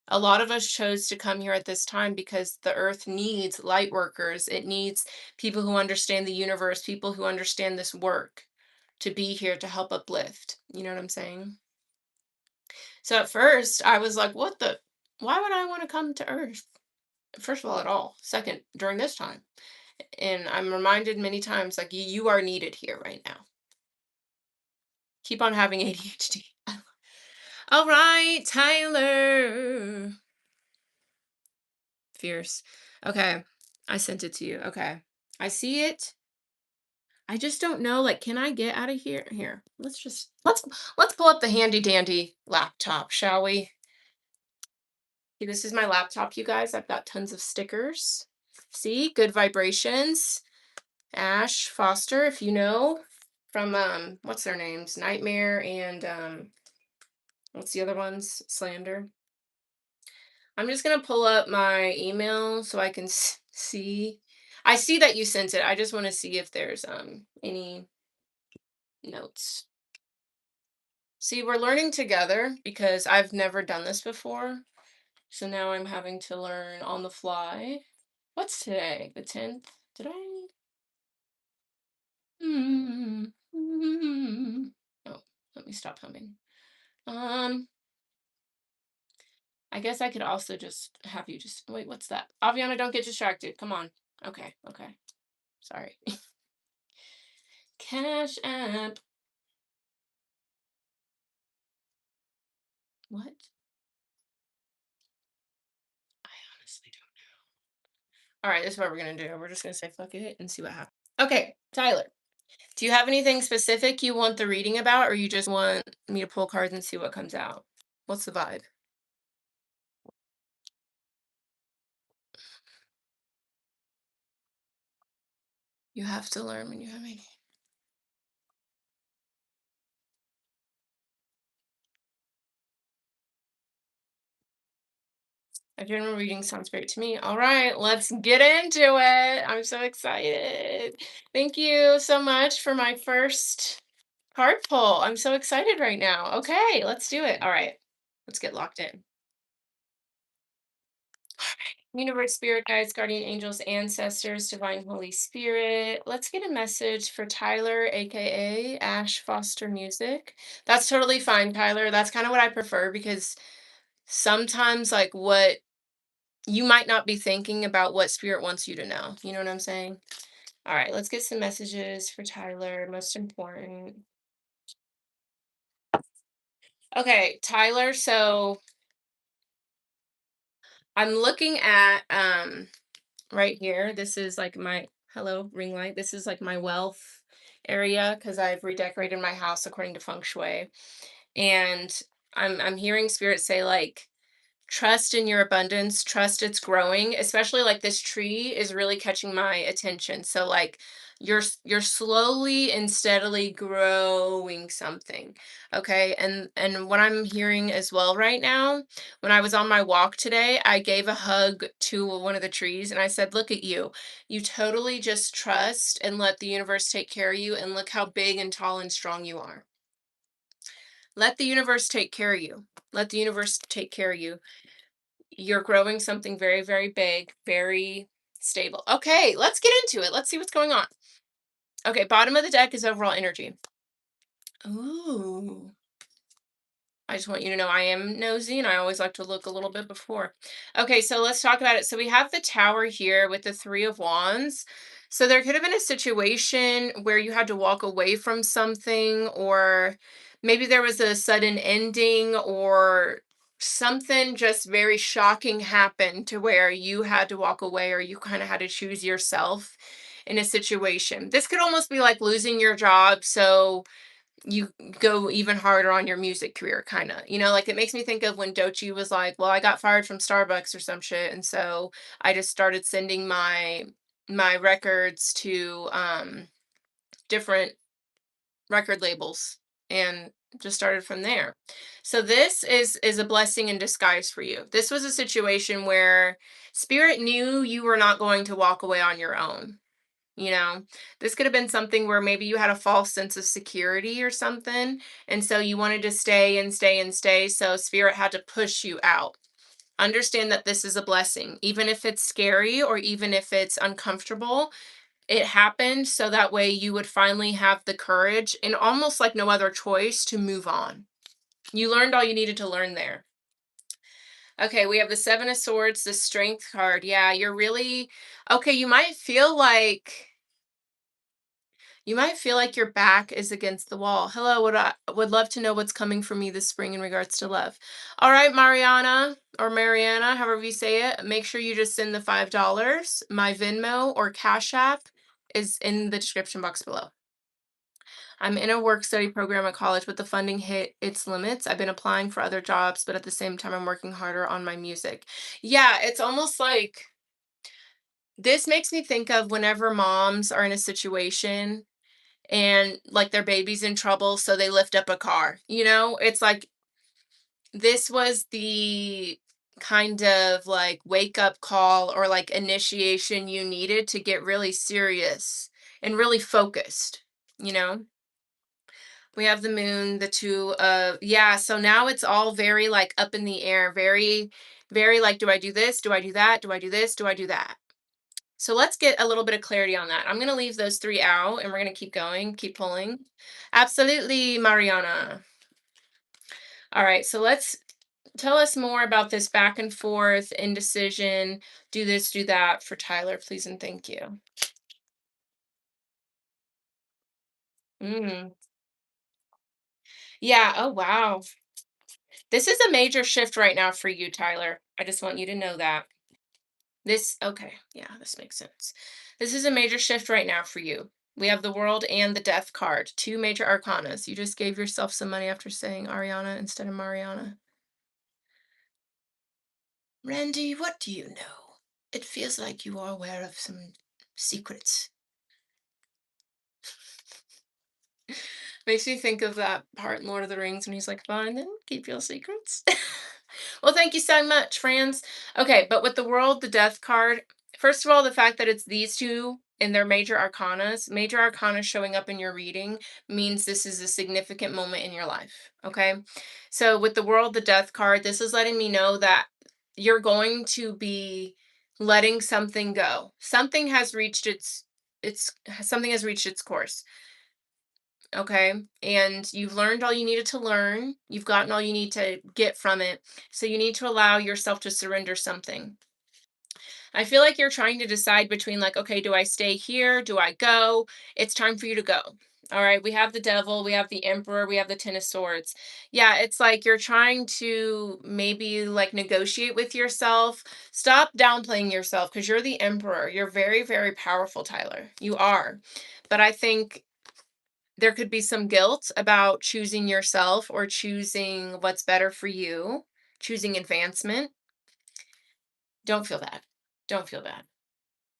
a lot of us chose to come here at this time because the earth needs light workers. It needs people who understand the universe, people who understand this work to be here to help uplift. You know what I'm saying? So at first, I was like, what the? Why would I want to come to earth? First of all, at all. Second, during this time. And I'm reminded many times, like, you are needed here right now. Keep on having ADHD. All right, Tyler. Fierce. Okay. I sent it to you. Okay. I see it. I just don't know. Like, can I get out of here? Here. Let's pull up the handy dandy laptop, shall we? See, this is my laptop, you guys. I've got tons of stickers. See, good vibrations. Ash Foster, if you know, from what's their names? Nightmare and what's the other ones? Slander. I'm just gonna pull up my email so I can see. I see that you sent it. I just want to see if there's any notes. See, we're learning together because I've never done this before. So now I'm having to learn on the fly. What's today? The 10th? Did I? Hmm. Oh, let me stop humming. Um, I guess I could also just have you just wait. What's that? Aviana, don't get distracted. Come on. Okay. Okay. Sorry. Cash app. What? I honestly don't know. All right, this is what we're gonna do. We're just gonna say fuck it and see what happens. Okay, Tyler. Do you have anything specific you want the reading about, or you just want me to pull cards and see what comes out? What's the vibe? You have to learn when you have any. A general reading sounds great to me. All right, let's get into it. I'm so excited. Thank you so much for my first card pull. I'm so excited right now. Okay, let's do it. All right, let's get locked in. Universe, spirit guides, guardian angels, ancestors, divine Holy Spirit. Let's get a message for Tyler, aka Ash Foster Music. That's totally fine, Tyler. That's kind of what I prefer because sometimes, like, what you might not be thinking about what spirit wants you to know. You know what I'm saying? All right, let's get some messages for Tyler. Most important. Okay, Tyler. So I'm looking at right here. This is like my hello ring light. This is like my wealth area because I've redecorated my house according to feng shui. And I'm hearing spirit say like trust in your abundance, trust it's growing, especially like this tree is really catching my attention. So like you're slowly and steadily growing something. Okay? And what I'm hearing as well right now, when I was on my walk today, I gave a hug to one of the trees and I said, "Look at you. You totally just trust and let the universe take care of you and look how big and tall and strong you are. Let the universe take care of you. Let the universe take care of you. You're growing something very, very big, very stable." Okay, let's get into it. Let's see what's going on. Okay, bottom of the deck is overall energy. Ooh. I just want you to know I am nosy and I always like to look a little bit before. Okay, so let's talk about it. So we have the tower here with the Three of Wands. So there could have been a situation where you had to walk away from something, or maybe there was a sudden ending, or something just very shocking happened to where you had to walk away or you kind of had to choose yourself. in a situation. This could almost be like losing your job, so you go even harder on your music career, kind of. Like it makes me think of when Doechii was like, "Well, I got fired from Starbucks or some shit, and so I just started sending my records to different record labels and just started from there." So this is a blessing in disguise for you. This was a situation where spirit knew you were not going to walk away on your own. You know, this could have been something where maybe you had a false sense of security or something. And so you wanted to stay and stay and stay. So spirit had to push you out. Understand that this is a blessing, even if it's scary or even if it's uncomfortable. It happened so that way you would finally have the courage and almost like no other choice to move on. You learned all you needed to learn there. Okay, we have the Seven of Swords, the Strength card. Yeah, you're really okay. You might feel like your back is against the wall. Hello, would love to know what's coming for me this spring in regards to love. All right, Mariana or Mariana, however you say it, make sure you just send the $5. My Venmo or Cash App is in the description box below. I'm in a work study program at college, but the funding hit its limits. I've been applying for other jobs, but at the same time, I'm working harder on my music. Yeah, it's almost like this makes me think of whenever moms are in a situation and like their baby's in trouble, so they lift up a car. It's like this was the kind of like wake up call or like initiation you needed to get really serious and really focused, you know? We have the moon, the two of, yeah, so now it's all very like up in the air, very, very like, do I do this? Do I do that? Do I do this? Do I do that? So let's get a little bit of clarity on that. I'm going to leave those three out and we're going to keep going, keep pulling. Absolutely, Mariana. All right, so let's tell us more about this back and forth, indecision, do this, do that for Tyler, please and thank you. Mm. Yeah, oh wow. This is a major shift right now for you, Tyler. I just want you to know that. Okay, yeah, this makes sense. This is a major shift right now for you. We have the World and the Death card, two major arcanas. You just gave yourself some money after saying Ariana instead of Mariana. Randy, what do you know? It feels like you are aware of some secrets. Makes me think of that part in Lord of the Rings when he's like, "Fine, then keep your secrets." Well, thank you so much, friends. Okay, but with the World, the Death card, first of all, the fact that it's these two in their major arcana showing up in your reading means this is a significant moment in your life. Okay. So with the World, the Death card, this is letting me know that you're going to be letting something go. Something has reached its course. Okay. And you've learned all you needed to learn. You've gotten all you need to get from it. So you need to allow yourself to surrender something. I feel like you're trying to decide between, like, okay, do I stay here? Do I go? It's time for you to go. All right. We have the devil, we have the emperor, we have the 10 of swords. Yeah. It's like you're trying to maybe like negotiate with yourself. Stop downplaying yourself because you're the emperor. You're very, very powerful, Tyler. You are. But I think there could be some guilt about choosing yourself or choosing what's better for you, choosing advancement. Don't feel bad. Don't feel bad.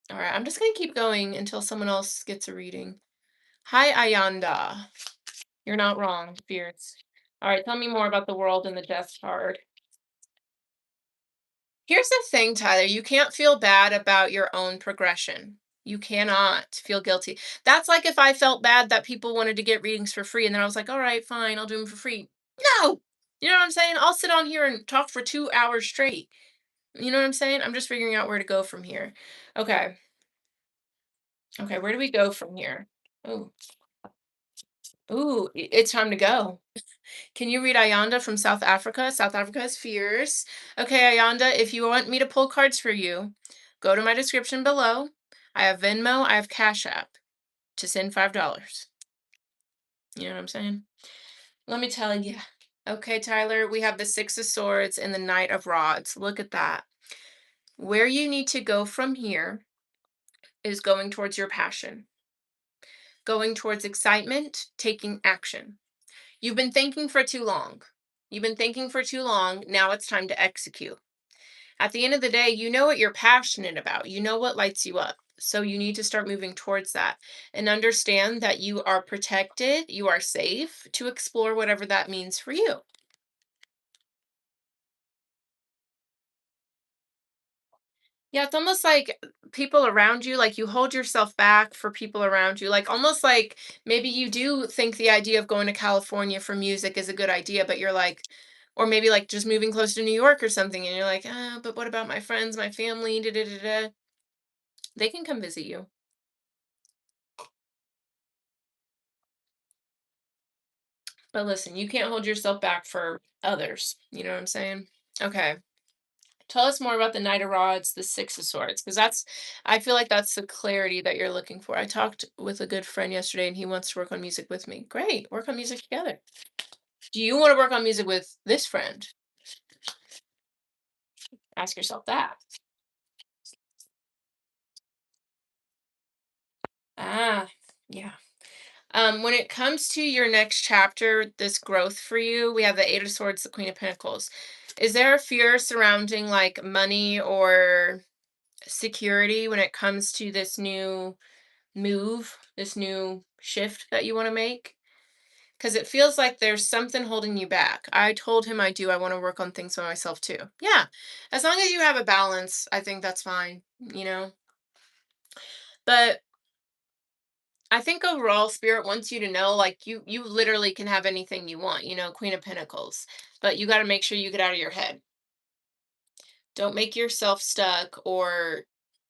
All right, I'm just going to keep going until someone else gets a reading. Hi, Ayanda. You're not wrong, Spirits. All right, tell me more about the World and the Death card. Here's the thing, Tyler. You can't feel bad about your own progression. You cannot feel guilty. That's like if I felt bad that people wanted to get readings for free and then I was like, all right, fine, I'll do them for free. No! You know what I'm saying? I'll sit on here and talk for 2 hours straight. You know what I'm saying? I'm just figuring out where to go from here. Okay. Okay, where do we go from here? Oh, ooh, it's time to go. Can you read Ayanda from South Africa? South Africa has fears. Okay, Ayanda, if you want me to pull cards for you, go to my description below. I have Venmo, I have Cash App to send $5. You know what I'm saying? Let me tell you. Okay, Tyler, we have the Six of Swords and the Knight of Rods. Look at that. Where you need to go from here is going towards your passion, going towards excitement, taking action. You've been thinking for too long. You've been thinking for too long. Now it's time to execute. At the end of the day, you know what you're passionate about. You know what lights you up. So you need to start moving towards that and understand that you are protected, you are safe to explore whatever that means for you. Yeah, it's almost like people around you, like you hold yourself back for people around you. Like almost like maybe you do think the idea of going to California for music is a good idea, but you're like, or maybe like just moving close to New York or something, and you're like, ah, but what about my friends, my family? Da, da, da, da. They can come visit you. But listen, you can't hold yourself back for others. You know what I'm saying? Okay. Tell us more about the Knight of Rods, the Six of Swords, because I feel like that's the clarity that you're looking for. I talked with a good friend yesterday and he wants to work on music with me. Great, work on music together. Do you want to work on music with this friend? Ask yourself that. Ah, yeah. When it comes to your next chapter, this growth for you, we have the Eight of Swords, the Queen of Pentacles. Is there a fear surrounding like money or security when it comes to this new move, this new shift that you want to make? Because it feels like there's something holding you back. I told him I want to work on things by myself too. Yeah. As long as you have a balance, I think that's fine, you know? But I think overall spirit wants you to know like you literally can have anything you want, Queen of Pentacles. But you got to make sure you get out of your head. Don't make yourself stuck or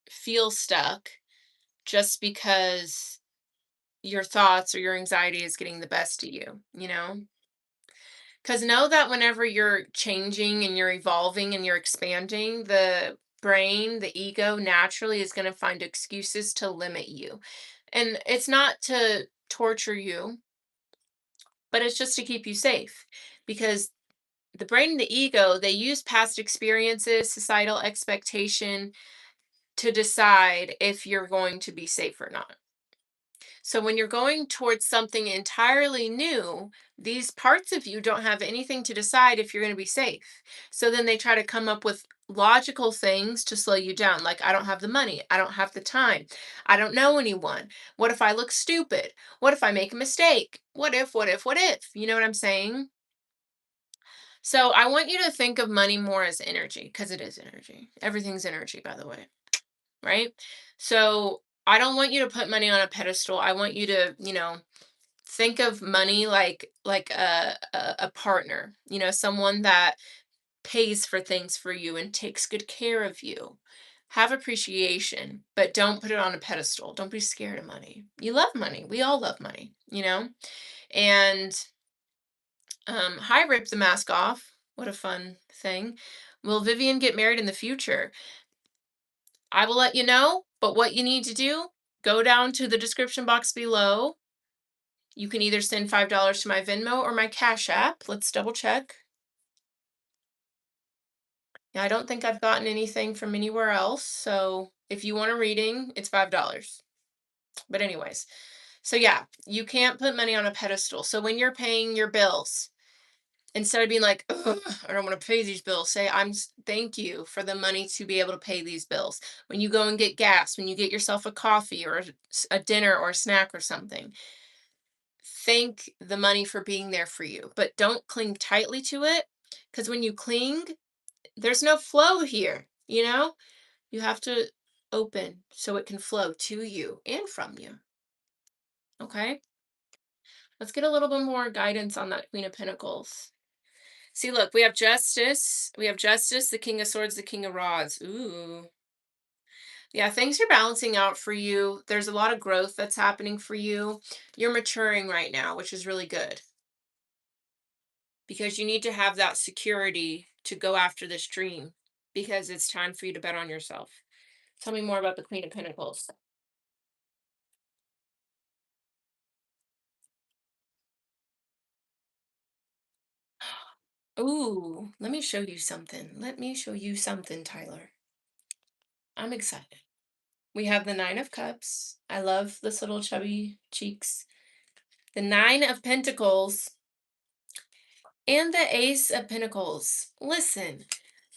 feel stuck just because your thoughts or your anxiety is getting the best of you, you know? Because know that whenever you're changing and you're evolving and you're expanding, the brain, the ego naturally is going to find excuses to limit you. And it's not to torture you, but it's just to keep you safe. Because the brain and the ego, they use past experiences, societal expectation to decide if you're going to be safe or not. So when you're going towards something entirely new, these parts of you don't have anything to decide if you're going to be safe. So then they try to come up with logical things to slow you down. Like, I don't have the money. I don't have the time. I don't know anyone. What if I look stupid? What if I make a mistake? What if, what if, what if? You know what I'm saying? So I want you to think of money more as energy because it is energy. Everything's energy, by the way, right? So I don't want you to put money on a pedestal. I want you to, think of money like a partner, someone that pays for things for you and takes good care of you. Have appreciation, but don't put it on a pedestal. Don't be scared of money. You love money. We all love money, And hi, rip the mask off. What a fun thing. Will Vivian get married in the future? I will let you know, but what you need to do, go down to the description box below. You can either send $5 to my Venmo or my Cash App. Let's double check. Yeah, I don't think I've gotten anything from anywhere else. So if you want a reading, it's $5. But anyways, so yeah, you can't put money on a pedestal. So when you're paying your bills, instead of being like, "Ugh, I don't want to pay these bills," say, thank you for the money to be able to pay these bills. When you go and get gas, when you get yourself a coffee or a dinner or a snack or something, thank the money for being there for you, but don't cling tightly to it because when you cling, there's no flow here, You have to open so it can flow to you and from you. Okay? Let's get a little bit more guidance on that Queen of Pentacles. See, look, we have Justice. We have Justice, the King of Swords, the King of Rods. Ooh. Yeah, things are balancing out for you. There's a lot of growth that's happening for you. You're maturing right now, which is really good. Because you need to have that security to go after this dream because it's time for you to bet on yourself. Tell me more about the Queen of Pentacles. Ooh, let me show you something. Let me show you something, Tyler. I'm excited. We have the Nine of Cups. I love this little chubby cheeks. The Nine of Pentacles and the Ace of Pentacles. Listen,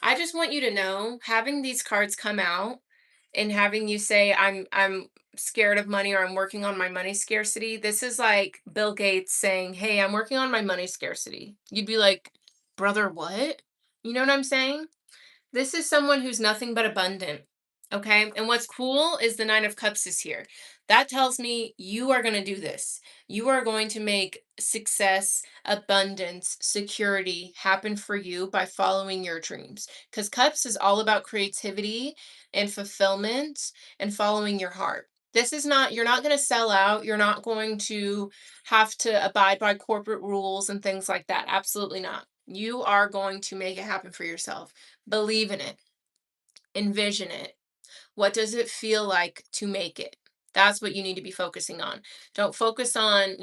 I just want you to know, having these cards come out and having you say I'm scared of money or I'm working on my money scarcity. This is like Bill Gates saying, "Hey, I'm working on my money scarcity." You'd be like, "Brother, what?" You know what I'm saying? This is someone who's nothing but abundant. Okay. And what's cool is the Nine of Cups is here. That tells me you are going to do this. You are going to make success, abundance, security happen for you by following your dreams. Because Cups is all about creativity and fulfillment and following your heart. This is not, you're not going to sell out. You're not going to have to abide by corporate rules and things like that. Absolutely not. You are going to make it happen for yourself. Believe in it. Envision it. What does it feel like to make it? That's what you need to be focusing on. Don't focus on,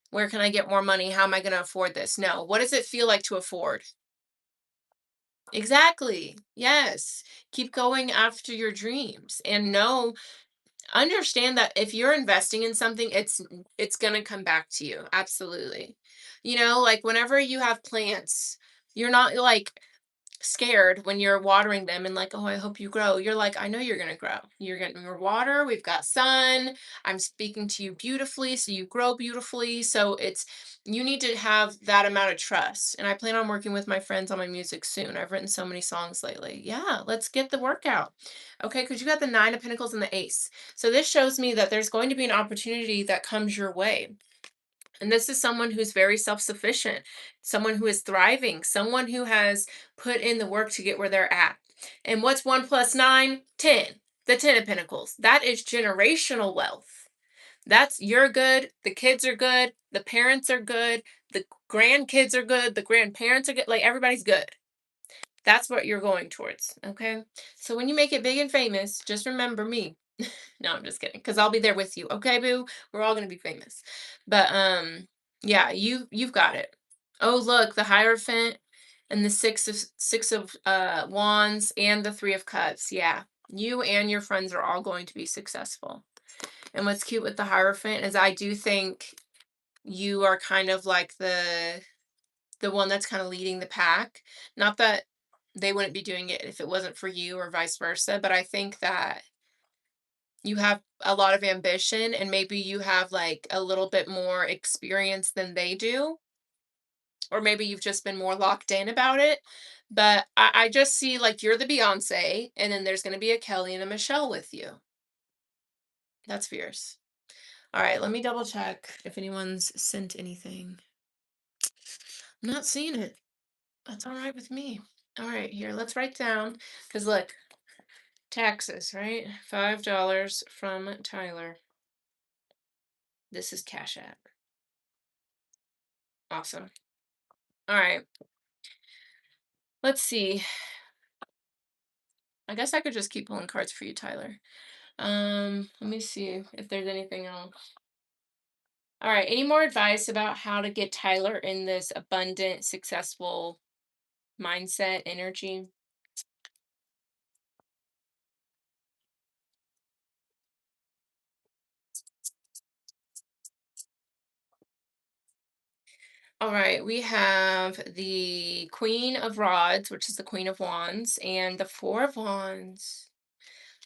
where can I get more money? How am I going to afford this? No. What does it feel like to afford? Exactly. Yes. Keep going after your dreams and understand that if you're investing in something, it's going to come back to you. Absolutely. Like whenever you have plants, you're not like scared when you're watering them and like, oh, I hope you grow. You're like, I know you're going to grow. You're getting your water. We've got sun. I'm speaking to you beautifully. So you grow beautifully. So you need to have that amount of trust. And I plan on working with my friends on my music soon. I've written so many songs lately. Yeah, let's get the workout. Okay. Because you got the Nine of Pentacles and the Ace. So this shows me that there's going to be an opportunity that comes your way. And this is someone who's very self sufficient, someone who is thriving, someone who has put in the work to get where they're at. And what's 1 + 9? 10. The 10 of Pentacles. That is generational wealth. That's you're good. The kids are good. The parents are good. The grandkids are good. The grandparents are good. Like everybody's good. That's what you're going towards. Okay. So when you make it big and famous, just remember me. No, I'm just kidding. Because I'll be there with you. Okay, boo? We're all gonna be famous. But yeah, you've got it. Oh, look, the Hierophant and the six of wands and the Three of Cups. Yeah. You and your friends are all going to be successful. And what's cute with the Hierophant is I do think you are kind of like the one that's kind of leading the pack. Not that they wouldn't be doing it if it wasn't for you or vice versa, but I think that you have a lot of ambition and maybe you have like a little bit more experience than they do, or maybe you've just been more locked in about it. But I just see like you're the Beyonce, and then there's going to be a Kelly and a Michelle with you. That's fierce. All right, let me double check if anyone's sent anything. I'm not seeing it. That's all right with me. All right, here, let's write down. Because look, taxes, right? $5 from Tyler. This is Cash App. Awesome. All right. Let's see. I guess I could just keep pulling cards for you, Tyler. Let me see if there's anything else. All right. Any more advice about how to get Tyler in this abundant, successful mindset, energy? All right. We have the Queen of Rods, which is the Queen of Wands, and the Four of Wands.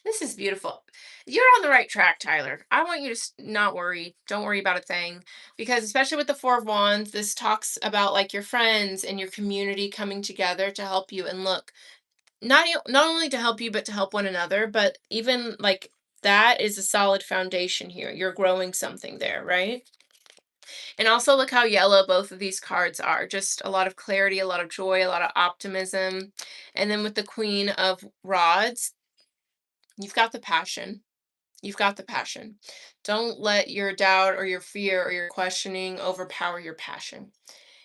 This is beautiful. You're on the right track, Tyler. I want you to not worry. Don't worry about a thing. Because, especially with the Four of Wands, this talks about like your friends and your community coming together to help you. And look, not only to help you, but to help one another. But even like that is a solid foundation here. You're growing something there, right? And also, look how yellow both of these cards are. Just a lot of clarity, a lot of joy, a lot of optimism. And then with the Queen of Rods, you've got the passion. You've got the passion. Don't let your doubt or your fear or your questioning overpower your passion.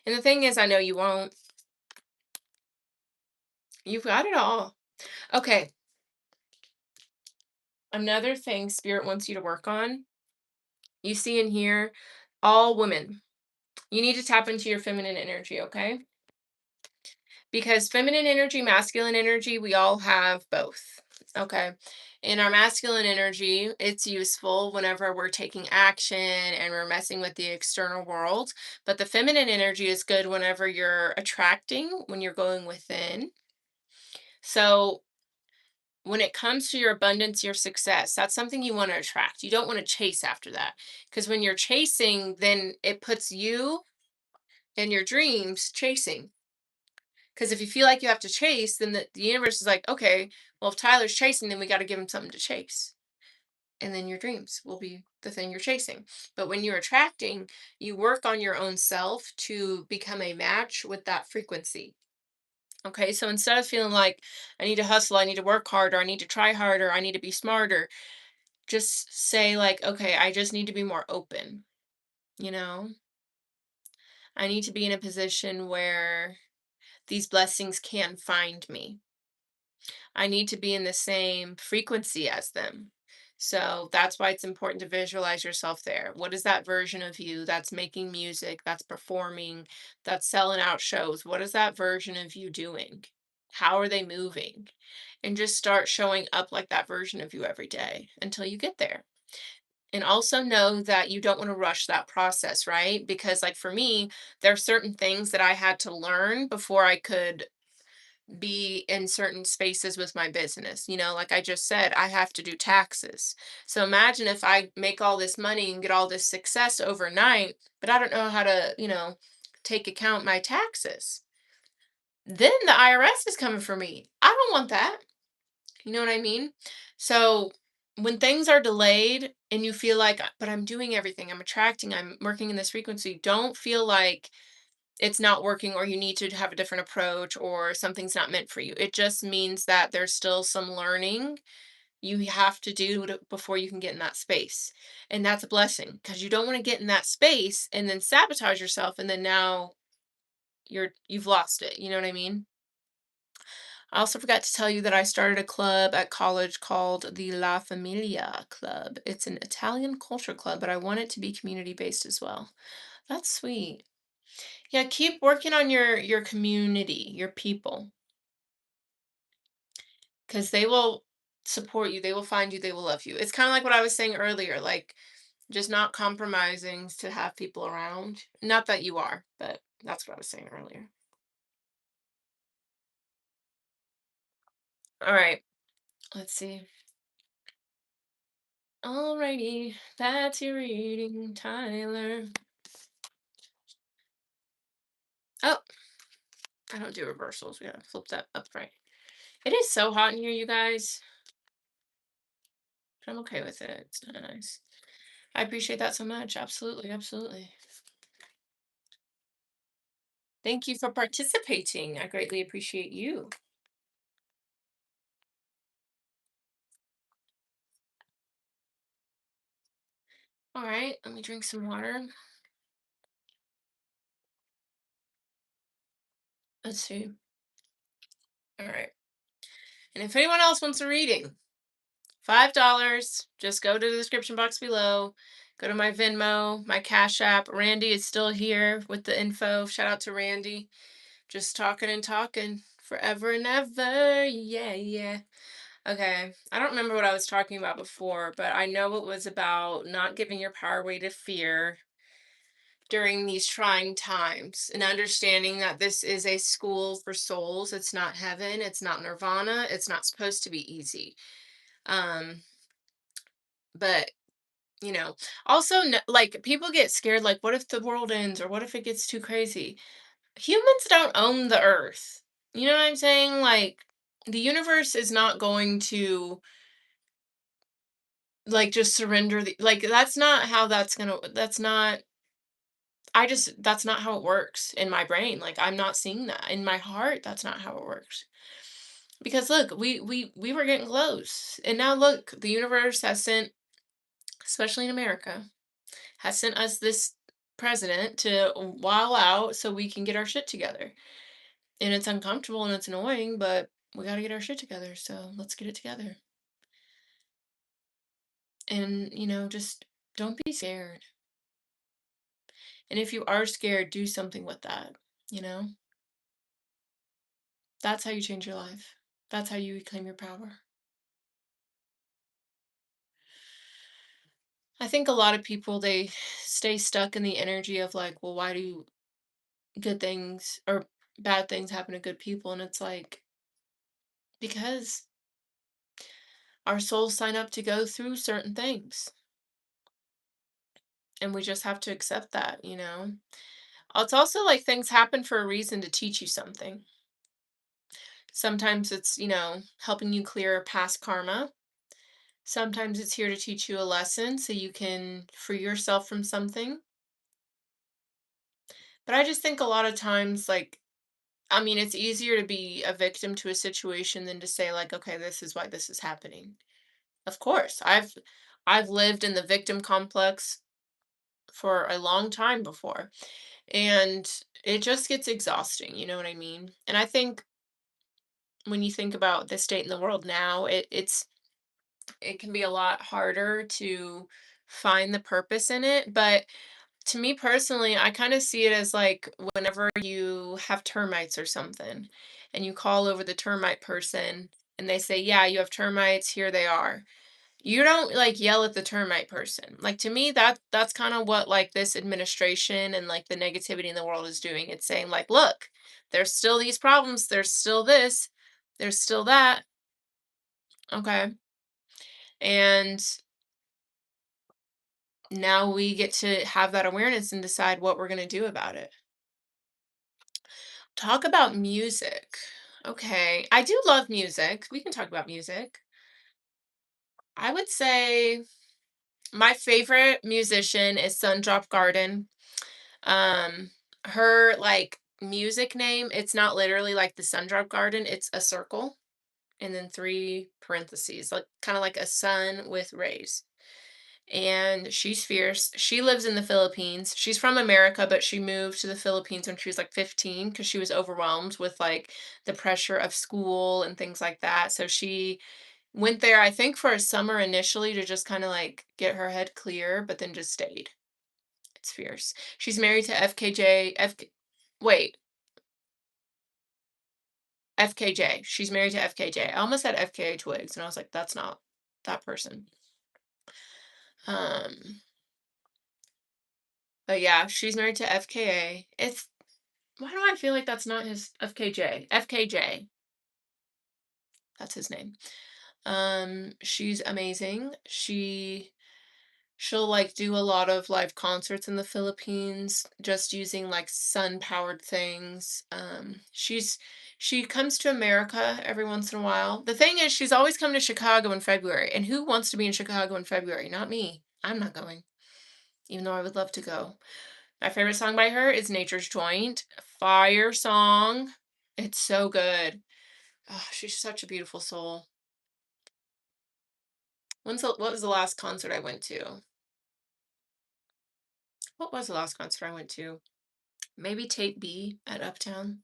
And the thing is, I know you won't. You've got it all. Okay. Another thing Spirit wants you to work on. You see in here, all women. You need to tap into your feminine energy, okay? Because feminine energy, masculine energy, we all have both. Okay. In our masculine energy, it's useful whenever we're taking action and we're messing with the external world. But the feminine energy is good whenever you're attracting, when you're going within. So when it comes to your abundance, your success, that's something you want to attract. You don't want to chase after that. Because when you're chasing, then it puts you and your dreams chasing. Because if you feel like you have to chase, then the universe is like, okay, well, if Tyler's chasing, then we got to give him something to chase. And then your dreams will be the thing you're chasing. But when you're attracting, you work on your own self to become a match with that frequency. Okay, so instead of feeling like I need to hustle, I need to work harder, I need to try harder, I need to be smarter, just say, like, okay, I just need to be more open. You know, I need to be in a position where these blessings can find me. I need to be in the same frequency as them. So that's why it's important to visualize yourself there. What is that version of you that's making music, that's performing, that's selling out shows? What is that version of you doing? How are they moving? And just start showing up like that version of you every day until you get there. And also know that you don't want to rush that process, right? Because, like, for me, there are certain things that I had to learn before I could be in certain spaces with my business. Like I just said, I have to do taxes. So imagine if I make all this money and get all this success overnight, but I don't know how to, take account my taxes. Then the IRS is coming for me. I don't want that. You know what I mean? So when things are delayed and you feel like, but I'm doing everything, I'm attracting, I'm working in this frequency, don't feel like it's not working or you need to have a different approach or something's not meant for you. It just means that there's still some learning you have to do before you can get in that space. And that's a blessing because you don't want to get in that space and then sabotage yourself and then now you've lost it. You know what I mean? I also forgot to tell you that I started a club at college called the La Familia Club. It's an Italian culture club, but I want it to be community based as well. That's sweet. Yeah, keep working on your community, your people, because they will support you, they will find you, they will love you. It's kind of like what I was saying earlier, like just not compromising to have people around. Not that you are, but that's what I was saying earlier. All right, let's see. Alrighty, that's your reading, Tyler. Oh, I don't do reversals. We gotta flip that upright. It is so hot in here, you guys. But I'm okay with it. It's kind of nice. I appreciate that so much. Absolutely, absolutely. Thank you for participating. I greatly appreciate you. All right, let me drink some water. Let's see. All right. And if anyone else wants a reading, $5. Just go to the description box below. Go to my Venmo, my Cash App. Randy is still here with the info. Shout out to Randy. Just talking and talking forever and ever. Yeah, yeah. Okay. I don't remember what I was talking about before, but I know it was about not giving your power away to fear during these trying times and understanding that this is a school for souls. It's not heaven, it's not nirvana, it's not supposed to be easy. Um but you know, also like people get scared, like what if the world ends or what if it gets too crazy? Humans don't own the earth. You know what I'm saying? Like the universe is not going to like just surrender like that's not how that's not that's not how it works in my brain. Like I'm not seeing that. In my heart, that's not how it works. Because look, we were getting close. And now look, the universe has sent, especially in America, has sent us this president to while out so we can get our shit together. And it's uncomfortable and it's annoying, but we got to get our shit together. So let's get it together. And, just don't be scared. And if you are scared, do something with that, you know? That's how you change your life. That's how you reclaim your power. I think a lot of people, they stay stuck in the energy of like, well, why do good things or bad things happen to good people? And it's like, because our souls sign up to go through certain things, and we just have to accept that, you know? It's also like things happen for a reason to teach you something. Sometimes it's, helping you clear past karma. Sometimes it's here to teach you a lesson so you can free yourself from something. But I just think a lot of times, like, I mean, it's easier to be a victim to a situation than to say, like, okay, this is why this is happening. Of course, I've lived in the victim complex for a long time before, and it just gets exhausting, you know what I mean? And I think when you think about the state in the world now, it can be a lot harder to find the purpose in it. But to me personally, I kind of see it as like whenever you have termites or something and you call over the termite person and they say, yeah, you have termites, here they are. You don't like yell at the termite person. Like to me, that's kind of what like this administration and like the negativity in the world is doing. It's saying like, look, there's still these problems, there's still this, there's still that. Okay. And now we get to have that awareness and decide what we're going to do about it. Talk about music. Okay. I do love music. We can talk about music. I would say my favorite musician is Sundrop Garden. Um, her like music name, it's not literally like the Sundrop Garden, it's a circle and then three parentheses, like kind of like a sun with rays. And she's fierce. She lives in the Philippines. She's from America, but she moved to the Philippines when she was like 15 because she was overwhelmed with like the pressure of school and things like that. So she went there, I think, for a summer initially to just kind of like get her head clear, but then just stayed. It's fierce. She's married to wait, FKJ. She's married to FKJ. I almost said FKA Twigs, and I was like, that's not that person. Um, but yeah, she's married to FKA. It's Why do I feel like that's not his FKJ? FKJ. That's his name. She's amazing. She'll like do a lot of live concerts in the Philippines just using like sun powered things. She comes to America every once in a while. The thing is she's always come to Chicago in February. And who wants to be in Chicago in February? Not me. I'm not going, even though I would love to go. My favorite song by her is Nature's Joint. Fire song. It's so good. Oh, she's such a beautiful soul. What was the last concert I went to? What was the last concert I went to? Maybe Tape B at Uptown.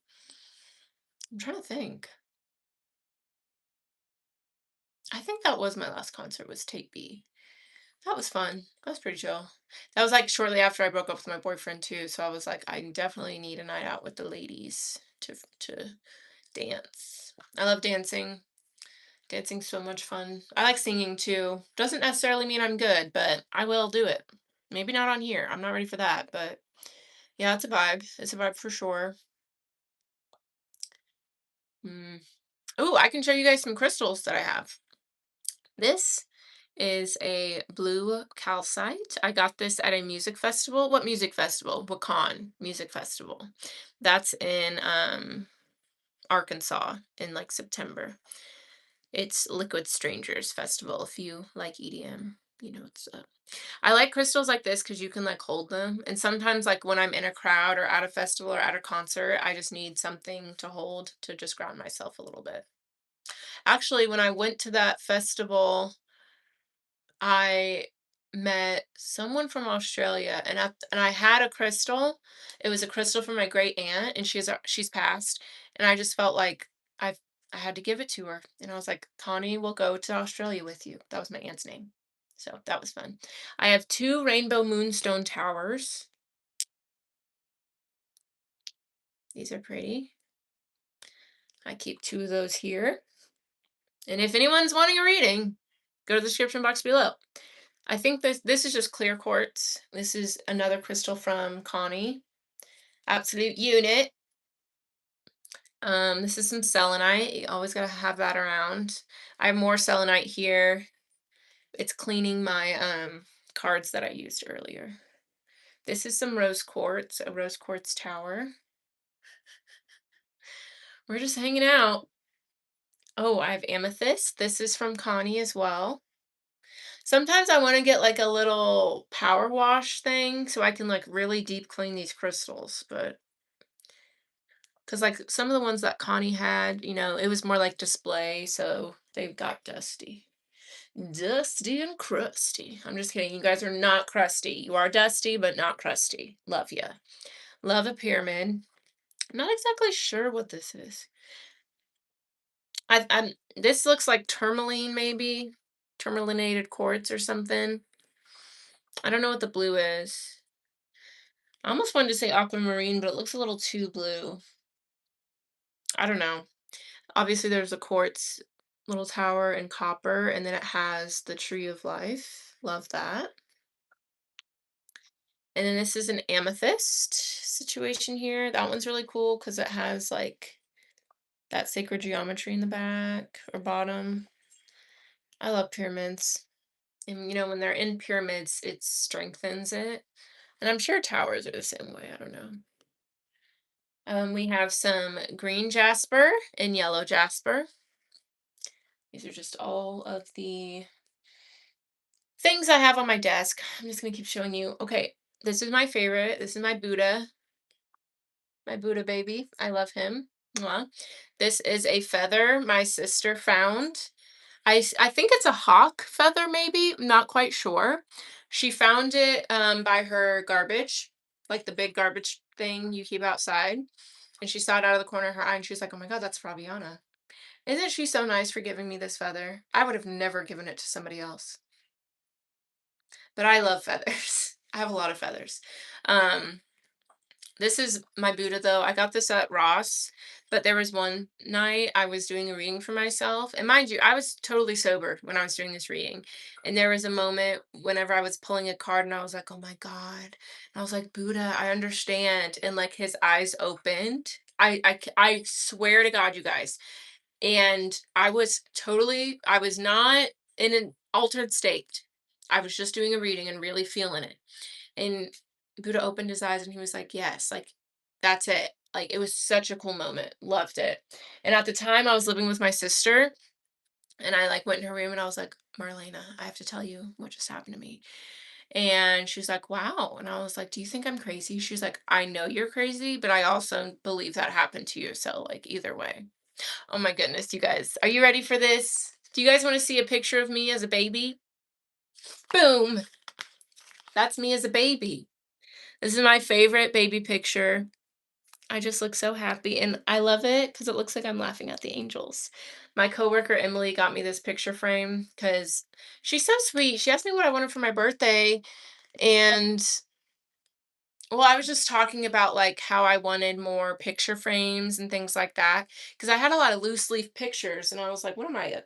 I'm trying to think. I think that was my last concert was Tape B. That was fun. That was pretty chill. That was like shortly after I broke up with my boyfriend too, so I was like, I definitely need a night out with the ladies to dance. I love dancing. Dancing's so much fun. I like singing too. Doesn't necessarily mean I'm good, but I will do it. Maybe not on here. I'm not ready for that, but yeah, it's a vibe. It's a vibe for sure. Mm. Oh, I can show you guys some crystals that I have. This is a blue calcite. I got this at a music festival. What music festival? Wakan Music Festival. That's in Arkansas in like September. It's Liquid Strangers Festival. If you like EDM, it's I like crystals like this because you can like hold them. And sometimes like when I'm in a crowd or at a festival or at a concert, I just need something to hold to just ground myself a little bit. Actually, when I went to that festival, I met someone from Australia and I had a crystal. It was a crystal from my great aunt and she's passed, and I just felt like I I had to give it to her. And I was like, "Connie will go to Australia with you." That was my aunt's name. So that was fun. I have two rainbow moonstone towers. These are pretty. I keep two of those here. And if anyone's wanting a reading, go to the description box below. I think this is just clear quartz. This is another crystal from Connie. Absolute unit. This is some selenite. You always gotta have that around. I have more selenite here. It's cleaning my cards that I used earlier. This is some rose quartz, a rose quartz tower. We're just hanging out. Oh, I have amethyst. This is from Connie as well. Sometimes I want to get like a little power wash thing so I can like really deep clean these crystals, but because like some of the ones that Connie had, it was more like display, so they got dusty. Dusty and crusty. I'm just kidding. You guys are not crusty. You are dusty, but not crusty. Love ya. Love a pyramid. I'm not exactly sure what this is. This looks like tourmaline, maybe tourmalinated quartz or something. I don't know what the blue is. I almost wanted to say aquamarine, but it looks a little too blue. I don't know. Obviously, there's a quartz little tower in copper, and then it has the tree of life. Love that. And then this is an amethyst situation here. That one's really cool because it has like that sacred geometry in the back or bottom. I love pyramids. And when they're in pyramids, it strengthens it. And I'm sure towers are the same way. I don't know. We have some green jasper and yellow jasper. These are just all of the things I have on my desk. I'm just gonna keep showing you. Okay, this is my favorite. This is my Buddha baby. I love him. Mwah. This is a feather my sister found. I think it's a hawk feather, maybe. I'm not quite sure. She found it by her garbage, like the big garbage thing you keep outside. And she saw it out of the corner of her eye and she was like, oh my God, that's Fabiana. Isn't she so nice for giving me this feather? I would have never given it to somebody else. But I love feathers. I have a lot of feathers. Um, this is my Buddha though. I got this at Ross, but there was one night I was doing a reading for myself. And mind you, I was totally sober when I was doing this reading. And there was a moment whenever I was pulling a card and I was like, oh my God. And I was like, Buddha, I understand. And like his eyes opened. I swear to God, you guys. And I was not in an altered state. I was just doing a reading and really feeling it. And Buddha opened his eyes and he was like, yes, like that's it. Like it was such a cool moment. Loved it. And at the time I was living with my sister and I like went in her room and I was like, Marlena, I have to tell you what just happened to me. And she's like, wow. And I was like, do you think I'm crazy? She's like, I know you're crazy, but I also believe that happened to you. So like either way. Oh my goodness, you guys. Are you ready for this? Do you guys want to see a picture of me as a baby? Boom. That's me as a baby. This is my favorite baby picture. I just look so happy and I love it because it looks like I'm laughing at the angels. My coworker Emily got me this picture frame because she's so sweet. She asked me what I wanted for my birthday and well, I was just talking about like how I wanted more picture frames and things like that because I had a lot of loose leaf pictures and I was like, what am I, a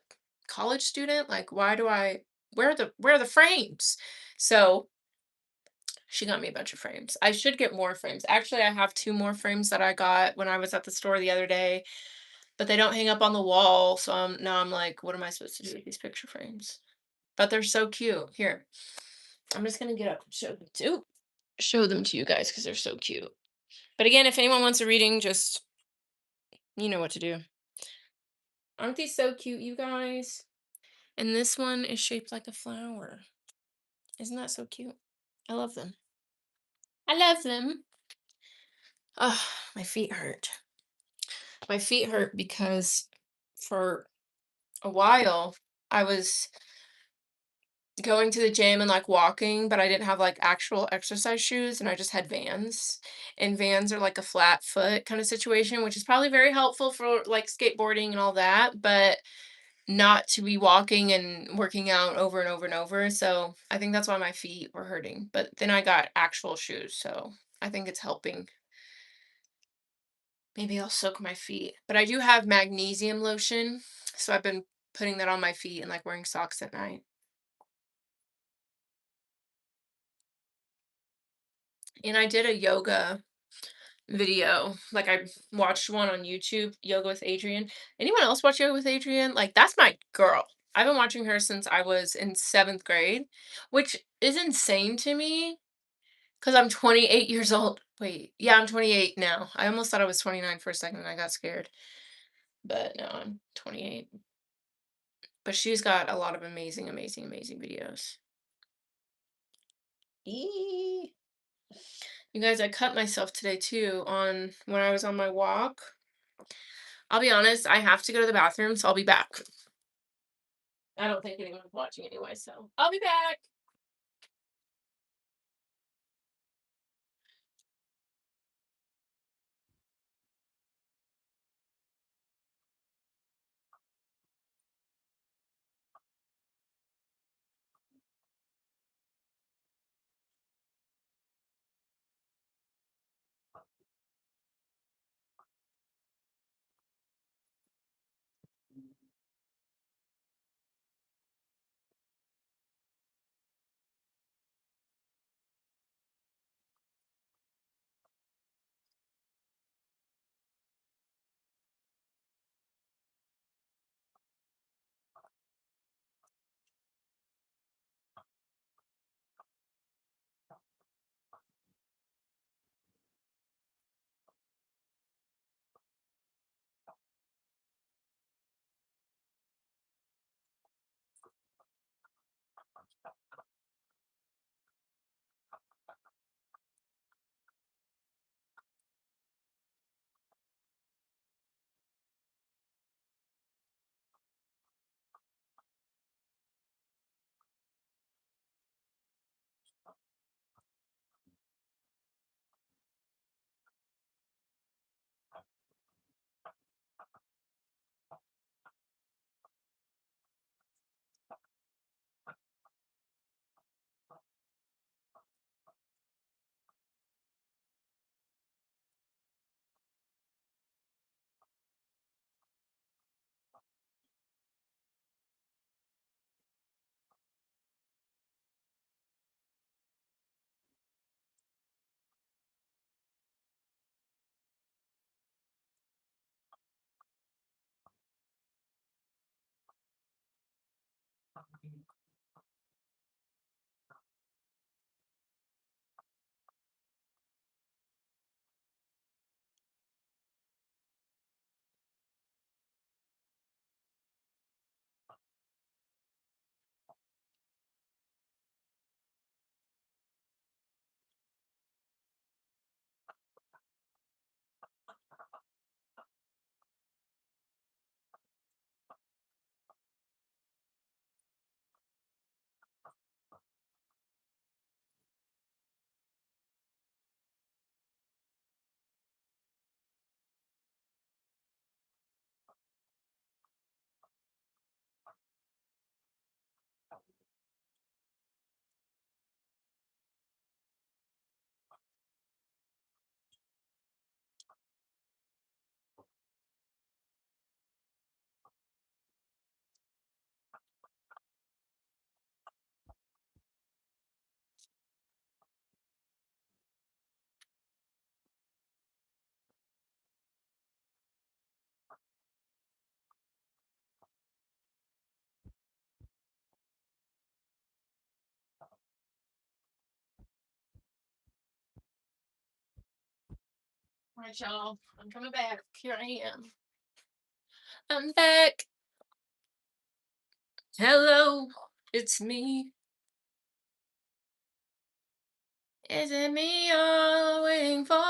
college student? Like why do I where are the frames? So she got me a bunch of frames. I should get more frames. Actually, I have two more frames that I got when I was at the store the other day, but they don't hang up on the wall. So now I'm like, what am I supposed to do with these picture frames? But they're so cute. Here, I'm just gonna get up and show them to you guys because they're so cute. But again, if anyone wants a reading, just you know what to do. Aren't these so cute, you guys? And this one is shaped like a flower. Isn't that so cute? I love them. I love them. Oh, my feet hurt. My feet hurt because for a while I was going to the gym and like walking, but I didn't have like actual exercise shoes and I just had Vans. And Vans are like a flat foot kind of situation, which is probably very helpful for like skateboarding and all that, but not to be walking and working out over and over and over. So I think that's why my feet were hurting. But then I got actual shoes, so I think it's helping. Maybe I'll soak my feet. But I do have magnesium lotion, so I've been putting that on my feet and like wearing socks at night. And I did a yoga video. Like I watched one on YouTube, Yoga with Adrienne. Anyone else watch Yoga with Adrienne? Like that's my girl. I've been watching her since I was in 7th grade, which is insane to me because I'm 28 years old. Wait, yeah, I'm 28 now. I almost thought I was 29 for a second and I got scared. But no, I'm 28. But she's got a lot of amazing, amazing, amazing videos. Eee. You guys, I cut myself today too on when I was on my walk. I'll be honest, I have to go to the bathroom, so I'll be back. I don't think anyone's watching anyway, so I'll be back. All right, y'all. I'm coming back. Here I am. I'm back. Hello. It's me. Is it me you're waiting for?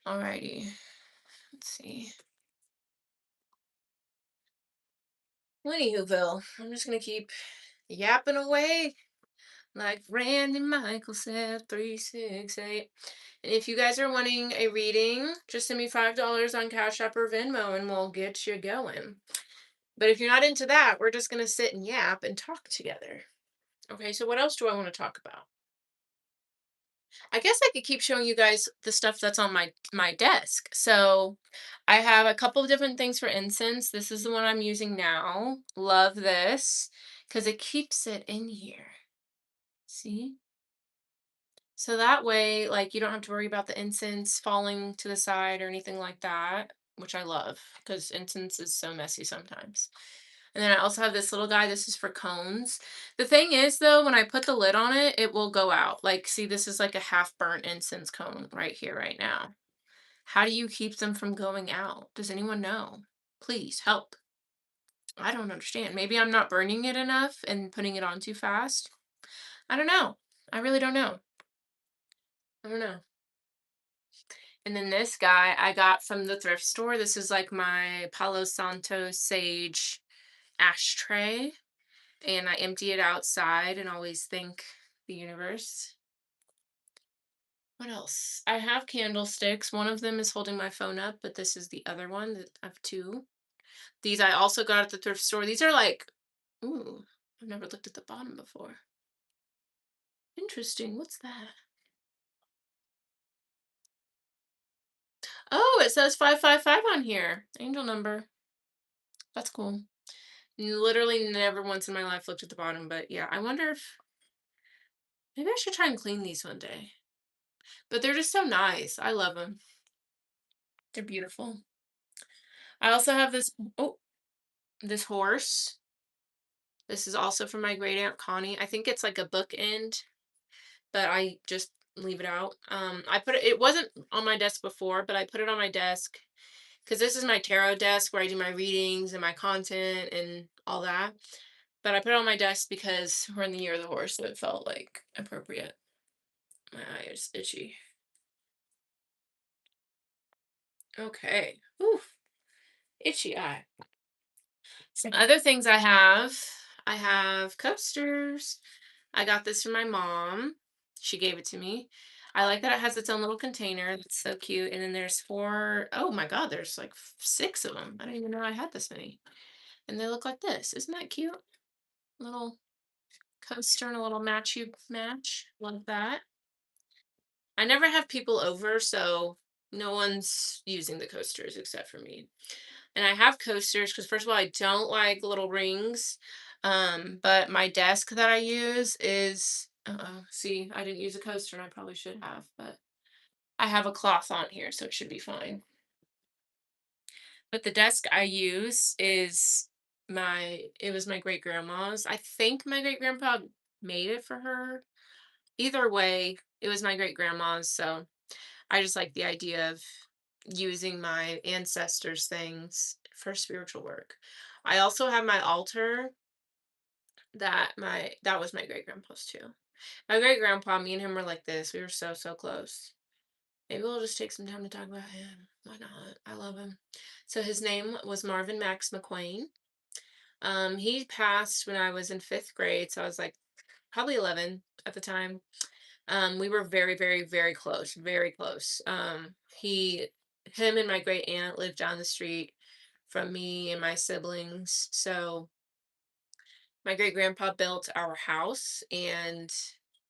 Alrighty. Let's see. Anywhoville, I'm just gonna keep yapping away. Like Randy Michael said, 368. And if you guys are wanting a reading, just send me $5 on Cash App or Venmo and we'll get you going. But if you're not into that, we're just going to sit and yap and talk together. Okay, so what else do I want to talk about? I guess I could keep showing you guys the stuff that's on my desk. So I have a couple of different things for incense. This is the one I'm using now. Love this because it keeps it in here. See? So that way, like, you don't have to worry about the incense falling to the side or anything like that, which I love because incense is so messy sometimes. And then I also have this little guy. This is for cones. The thing is, though, when I put the lid on it, it will go out. Like, see, this is like a half burnt incense cone right here, right now. How do you keep them from going out? Does anyone know? Please help. I don't understand. Maybe I'm not burning it enough and putting it on too fast. I don't know. I really don't know. I don't know. And then this guy I got from the thrift store. This is like my Palo Santo sage ashtray. And I empty it outside and always thank the universe. What else? I have candlesticks. One of them is holding my phone up, but this is the other one that I have two. These I also got at the thrift store. These are like, ooh, I've never looked at the bottom before. Interesting. What's that? Oh, it says 555 on here. Angel number. That's cool. Literally never once in my life looked at the bottom, but yeah, I wonder if maybe I should try and clean these one day. But they're just so nice. I love them. They're beautiful. I also have this this horse. This is also from my great aunt Connie. I think it's like a bookend, but I just leave it out. I put it wasn't on my desk before, but I put it on my desk because this is my tarot desk where I do my readings and my content and all that. But I put it on my desk because we're in the year of the horse, so it felt like appropriate. My eye is itchy. Okay. Oof. Itchy eye. Some other things I have coasters. I got this from my mom. She gave it to me. I like that it has its own little container. That's so cute. And then there's four, oh my God, there's like six of them. I didn't even know I had this many. And they look like this. Isn't that cute? Little coaster and a little matchy match. Love that. I never have people over, so no one's using the coasters except for me. And I have coasters because first of all, I don't like little rings. But my desk that I use is see, I didn't use a coaster and I probably should have, but I have a cloth on here, so it should be fine. But the desk I use is it was my great grandma's. I think my great grandpa made it for her. Either way, it was my great grandma's, so I just like the idea of using my ancestors' things for spiritual work. I also have my altar that was my great grandpa's too. My great grandpa, me and him were like this. We were so so close. Maybe we'll just take some time to talk about him. Why not? I love him. So his name was Marvin Max McQueen. He passed when I was in fifth grade, so I was like probably 11 at the time. We were very, very, very close, very close. Him and my great aunt lived down the street from me and my siblings. So my great grandpa built our house, and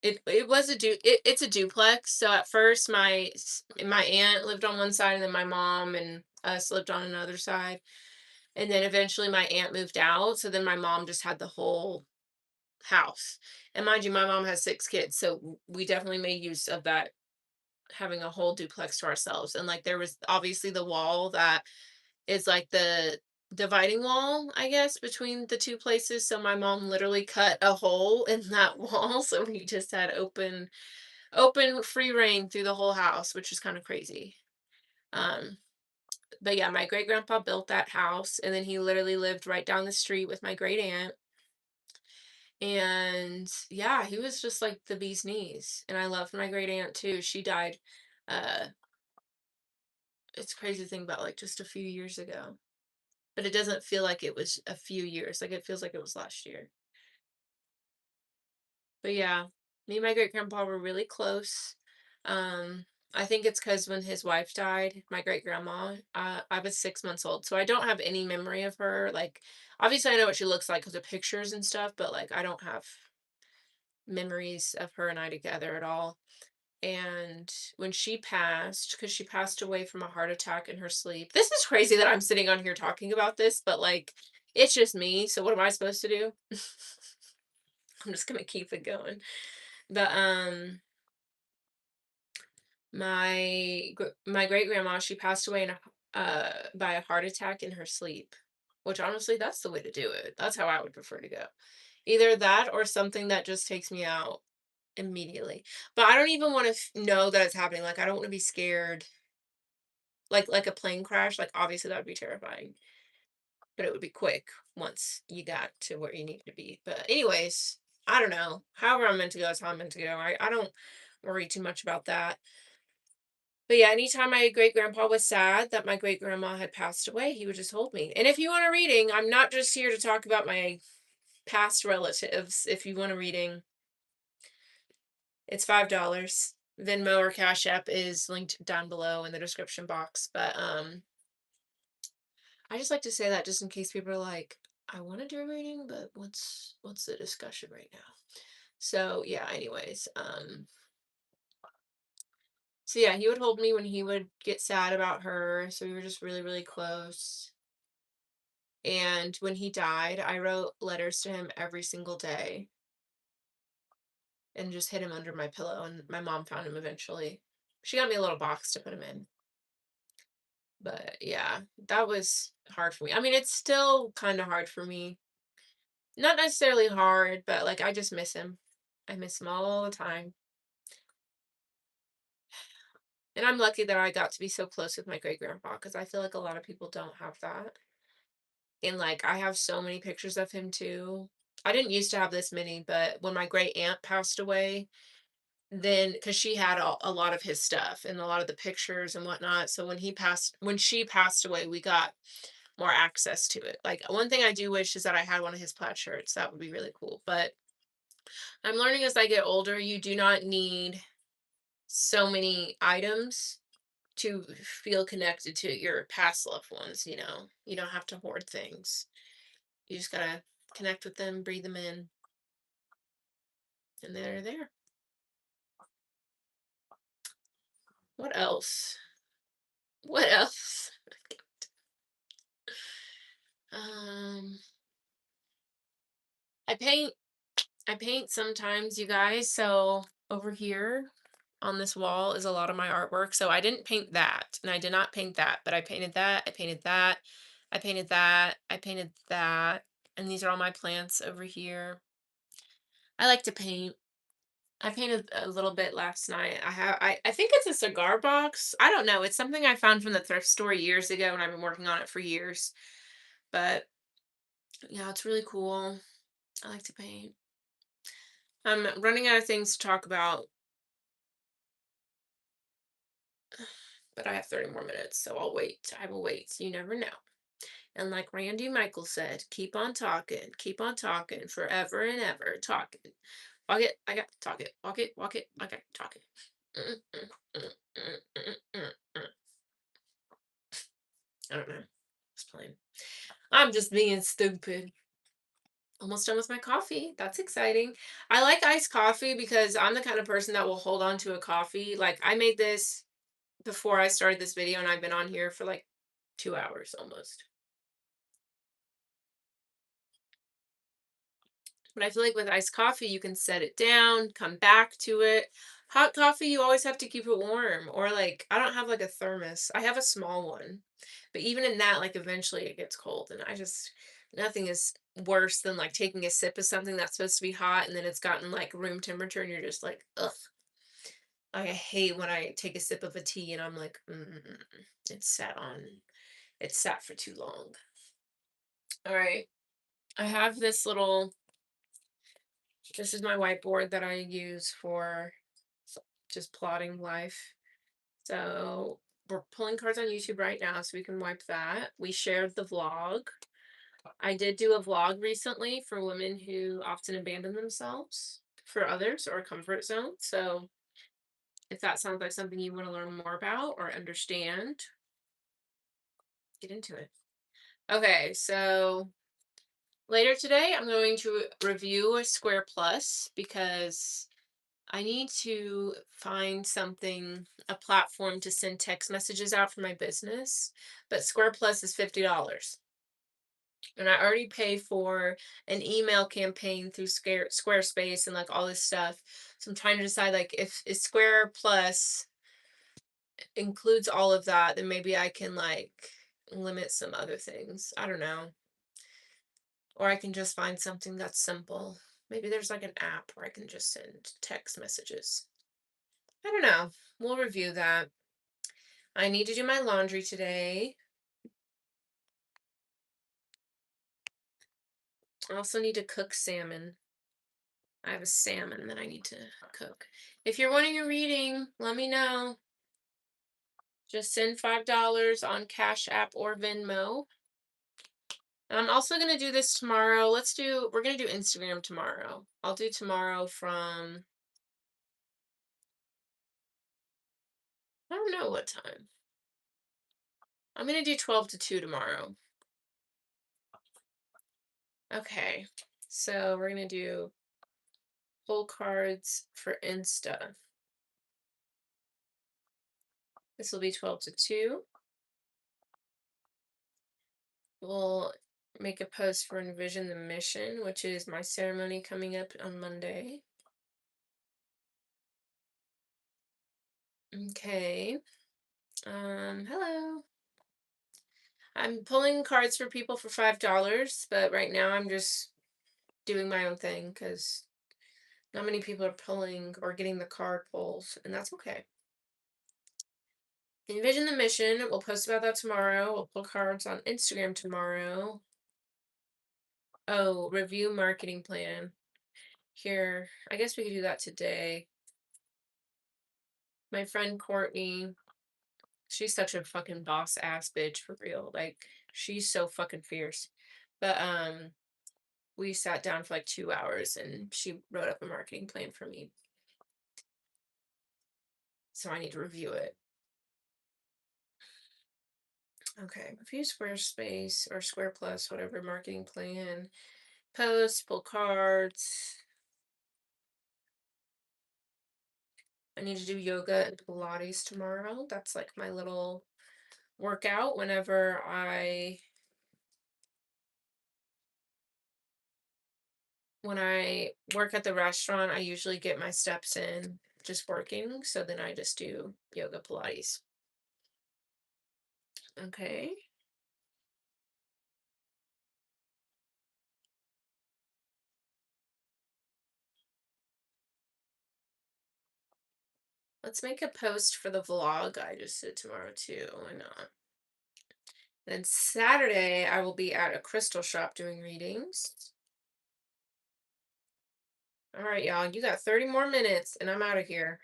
it was it's a duplex. So at first, my aunt lived on one side, and then my mom and us lived on another side. And then eventually, my aunt moved out. So then my mom just had the whole house. And mind you, my mom has six kids, so we definitely made use of that having a whole duplex to ourselves. And like there was obviously the wall that is like the dividing wall, I guess, between the two places. So my mom literally cut a hole in that wall. So we just had open free reign through the whole house, which is kind of crazy. Um, but yeah, my great grandpa built that house and then he literally lived right down the street with my great aunt. And yeah, he was just like the bee's knees. And I loved my great aunt too. She died uh it's crazy to think about like just a few years ago. But it doesn't feel like it was a few years. Like it feels like it was last year. But yeah, me and my great grandpa were really close. Um, I think it's because when his wife died, my great grandma, I was 6 months old, so I don't have any memory of her. Like, obviously, I know what she looks like because of pictures and stuff, but like, I don't have memories of her and I together at all. And when she passed, because she passed away from a heart attack in her sleep. This is crazy that I'm sitting on here talking about this, but like, it's just me. So what am I supposed to do? I'm just gonna keep it going. But My great grandma, she passed away by a heart attack in her sleep, which honestly, that's the way to do it. That's how I would prefer to go. Either that or something that just takes me out immediately. But I don't even want to know that it's happening. Like I don't want to be scared. Like a plane crash. Like obviously that would be terrifying, but it would be quick once you got to where you need to be. But anyways, I don't know. However I'm meant to go is how I'm meant to go. I don't worry too much about that. But yeah, anytime my great grandpa was sad that my great grandma had passed away, he would just hold me. And if you want a reading, I'm not just here to talk about my past relatives. If you want a reading, it's $5. Venmo or Cash App is linked down below in the description box. But I just like to say that just in case people are like, I want to do a reading, but what's the discussion right now? So yeah, anyways, so yeah, he would hold me when he would get sad about her. So we were just really, really close. And when he died, I wrote letters to him every single day and just hid him under my pillow. And my mom found him eventually. She got me a little box to put him in. But yeah, that was hard for me. I mean, it's still kind of hard for me. Not necessarily hard, but like I just miss him. I miss him all the time. And I'm lucky that I got to be so close with my great grandpa because I feel like a lot of people don't have that. And like I have so many pictures of him too. I didn't used to have this many, but when my great aunt passed away, then because she had a lot of his stuff and a lot of the pictures and whatnot. So when she passed away, we got more access to it. Like one thing I do wish is that I had one of his plaid shirts. That would be really cool. But I'm learning as I get older, you do not need so many items to feel connected to your past loved ones, you know. You don't have to hoard things. You just gotta connect with them, breathe them in, and they're there. What else? What else? Um, I paint. I paint sometimes, you guys. So over here on this wall is a lot of my artwork. So I didn't paint that, and I did not paint that, but I painted that. I painted that. I painted that. I painted that. And these are all my plants over here. I like to paint. I painted a little bit last night. I think it's a cigar box. I don't know. It's something I found from the thrift store years ago and I've been working on it for years. But yeah, it's really cool. I like to paint. I'm running out of things to talk about, but I have 30 more minutes, so I'll wait. I will wait. You never know. And like Randy Michael said, keep on talking, forever and ever talking. Walk it, I got talk it, walk it, I got talk it. Mm, mm, mm, mm, mm, mm, mm. I don't know. Just playing. I'm just being stupid. Almost done with my coffee. That's exciting. I like iced coffee because I'm the kind of person that will hold on to a coffee. Like I made this before I started this video and I've been on here for like 2 hours almost. But I feel like with iced coffee, you can set it down, come back to it. Hot coffee, you always have to keep it warm. Or like, I don't have like a thermos. I have a small one. But even in that, like eventually it gets cold. And nothing is worse than like taking a sip of something that's supposed to be hot and then it's gotten like room temperature and you're just like, ugh. I hate when I take a sip of a tea and I'm like, it's it's sat for too long. All right. I have this is my whiteboard that I use for just plotting life. So we're pulling cards on YouTube right now, so we can wipe that. We shared the vlog. I did do a vlog recently for women who often abandon themselves for others or comfort zone. So if that sounds like something you want to learn more about or understand, get into it. Okay, so later today, I'm going to review a Square Plus because I need to find a platform to send text messages out for my business. But Square Plus is $50. And I already pay for an email campaign through Squarespace and like all this stuff. So I'm trying to decide like if is Square Plus includes all of that, then maybe I can like limit some other things. I don't know. Or I can just find something that's simple. Maybe there's like an app where I can just send text messages. I don't know. We'll review that. I need to do my laundry today. I also need to cook salmon. I have a salmon that I need to cook. If you're wanting a reading, let me know. Just send $5 on Cash App or Venmo. I'm also going to do this tomorrow. We're going to do Instagram tomorrow. I'll do tomorrow from, I don't know what time. I'm going to do 12 to 2 tomorrow. Okay. So we're going to do pull cards for Insta. This will be 12 to 2. We'll make a post for Envision the Mission, which is my ceremony coming up on Monday. Okay. Hello. I'm pulling cards for people for $5, but right now I'm just doing my own thing because not many people are pulling or getting the card pulls, and that's okay. Envision the Mission. We'll post about that tomorrow. We'll pull cards on Instagram tomorrow. Oh, review marketing plan. Here, I guess we could do that today. My friend Courtney, she's such a fucking boss ass bitch for real. Like, she's so fucking fierce. But we sat down for like 2 hours and she wrote up a marketing plan for me. So I need to review it. Okay, review Squarespace or Square Plus, whatever marketing plan. Post, pull cards. I need to do yoga and Pilates tomorrow. That's like my little workout when I work at the restaurant, I usually get my steps in just working. So then I just do yoga Pilates. Okay. Let's make a post for the vlog I just did tomorrow too. Why not? Then Saturday, I will be at a crystal shop doing readings. All right, y'all. You got 30 more minutes and I'm out of here.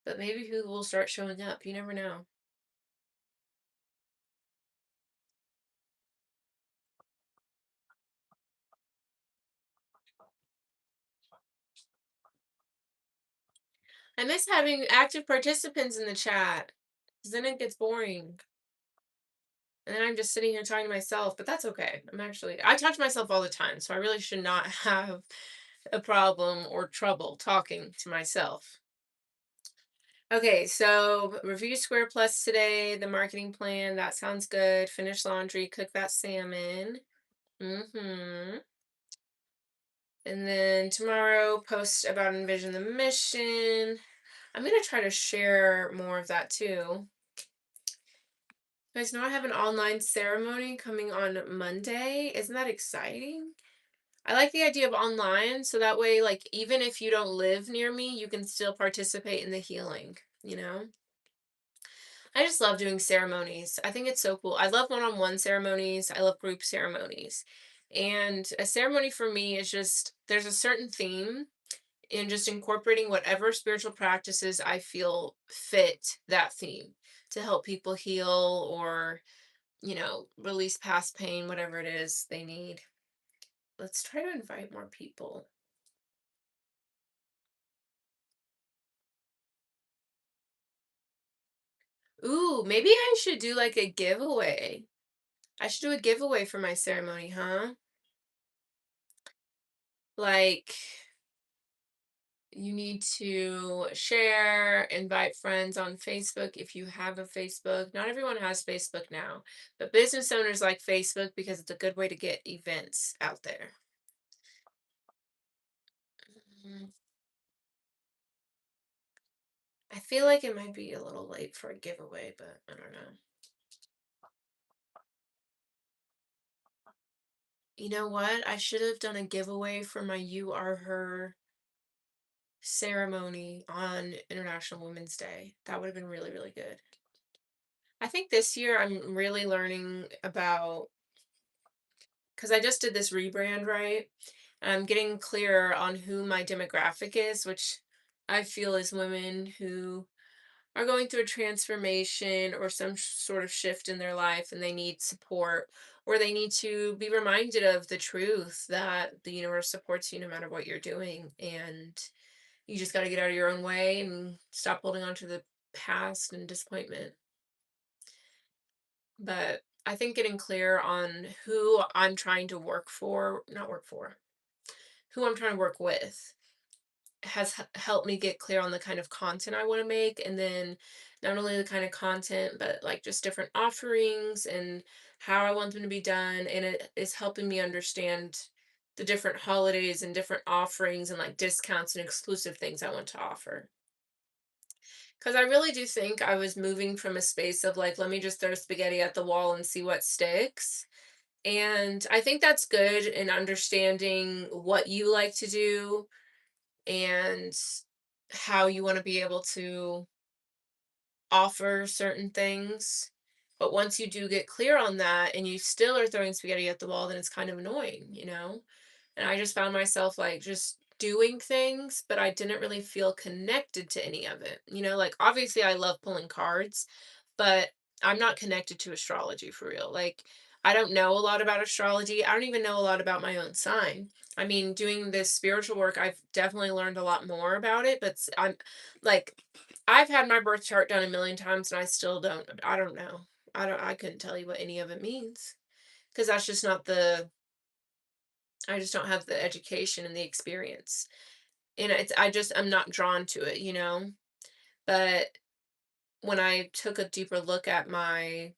But maybe people will start showing up. You never know. I miss having active participants in the chat because then it gets boring. And then I'm just sitting here talking to myself, but that's okay. I talk to myself all the time, so I really should not have a problem or trouble talking to myself. Okay, so review Square Plus today, the marketing plan, that sounds good. Finish laundry, cook that salmon. Mm-hmm. And then tomorrow, post about Envision the Mission. I'm gonna try to share more of that too. You guys know I have an online ceremony coming on Monday. Isn't that exciting? I like the idea of online, so that way, like, even if you don't live near me, you can still participate in the healing, you know? I just love doing ceremonies. I think it's so cool. I love one-on-one ceremonies. I love group ceremonies. And a ceremony for me is just there's a certain theme in just incorporating whatever spiritual practices I feel fit that theme to help people heal or, release past pain, whatever it is they need. Let's try to invite more people. Ooh, maybe I should do like a giveaway. I should do a giveaway for my ceremony, huh? Like, you need to share, invite friends on Facebook if you have a Facebook. Not everyone has Facebook now, but business owners like Facebook because it's a good way to get events out there. Mhm. I feel like it might be a little late for a giveaway, but I don't know. You know what? I should have done a giveaway for my You Are Her ceremony on International Women's Day. That would have been really, really good. I think this year I'm really learning about, because I just did this rebrand, right? I'm getting clearer on who my demographic is, which I feel is women who are going through a transformation or some sort of shift in their life and they need support, or they need to be reminded of the truth that the universe supports you no matter what you're doing, and you just got to get out of your own way and stop holding on to the past and disappointment. But I think getting clear on who I'm trying to work for, not work for, who I'm trying to work with has helped me get clear on the kind of content I want to make. And then not only the kind of content, but like just different offerings and how I want them to be done. And it is helping me understand the different holidays and different offerings and like discounts and exclusive things I want to offer. Because I really do think I was moving from a space of like, let me just throw spaghetti at the wall and see what sticks. And I think that's good in understanding what you like to do and how you want to be able to offer certain things. But once you do get clear on that and you still are throwing spaghetti at the wall, then it's kind of annoying, you know? And I just found myself like just doing things, but I didn't really feel connected to any of it. You know, like obviously I love pulling cards, but I'm not connected to astrology for real. Like, I don't know a lot about astrology. I don't even know a lot about my own sign. I mean, doing this spiritual work, I've definitely learned a lot more about it, but I'm like, I've had my birth chart done a million times and I still I don't know. I couldn't tell you what any of it means because that's just not the, I just don't have the education and the experience. And I'm not drawn to it, you know? But when I took a deeper look at my,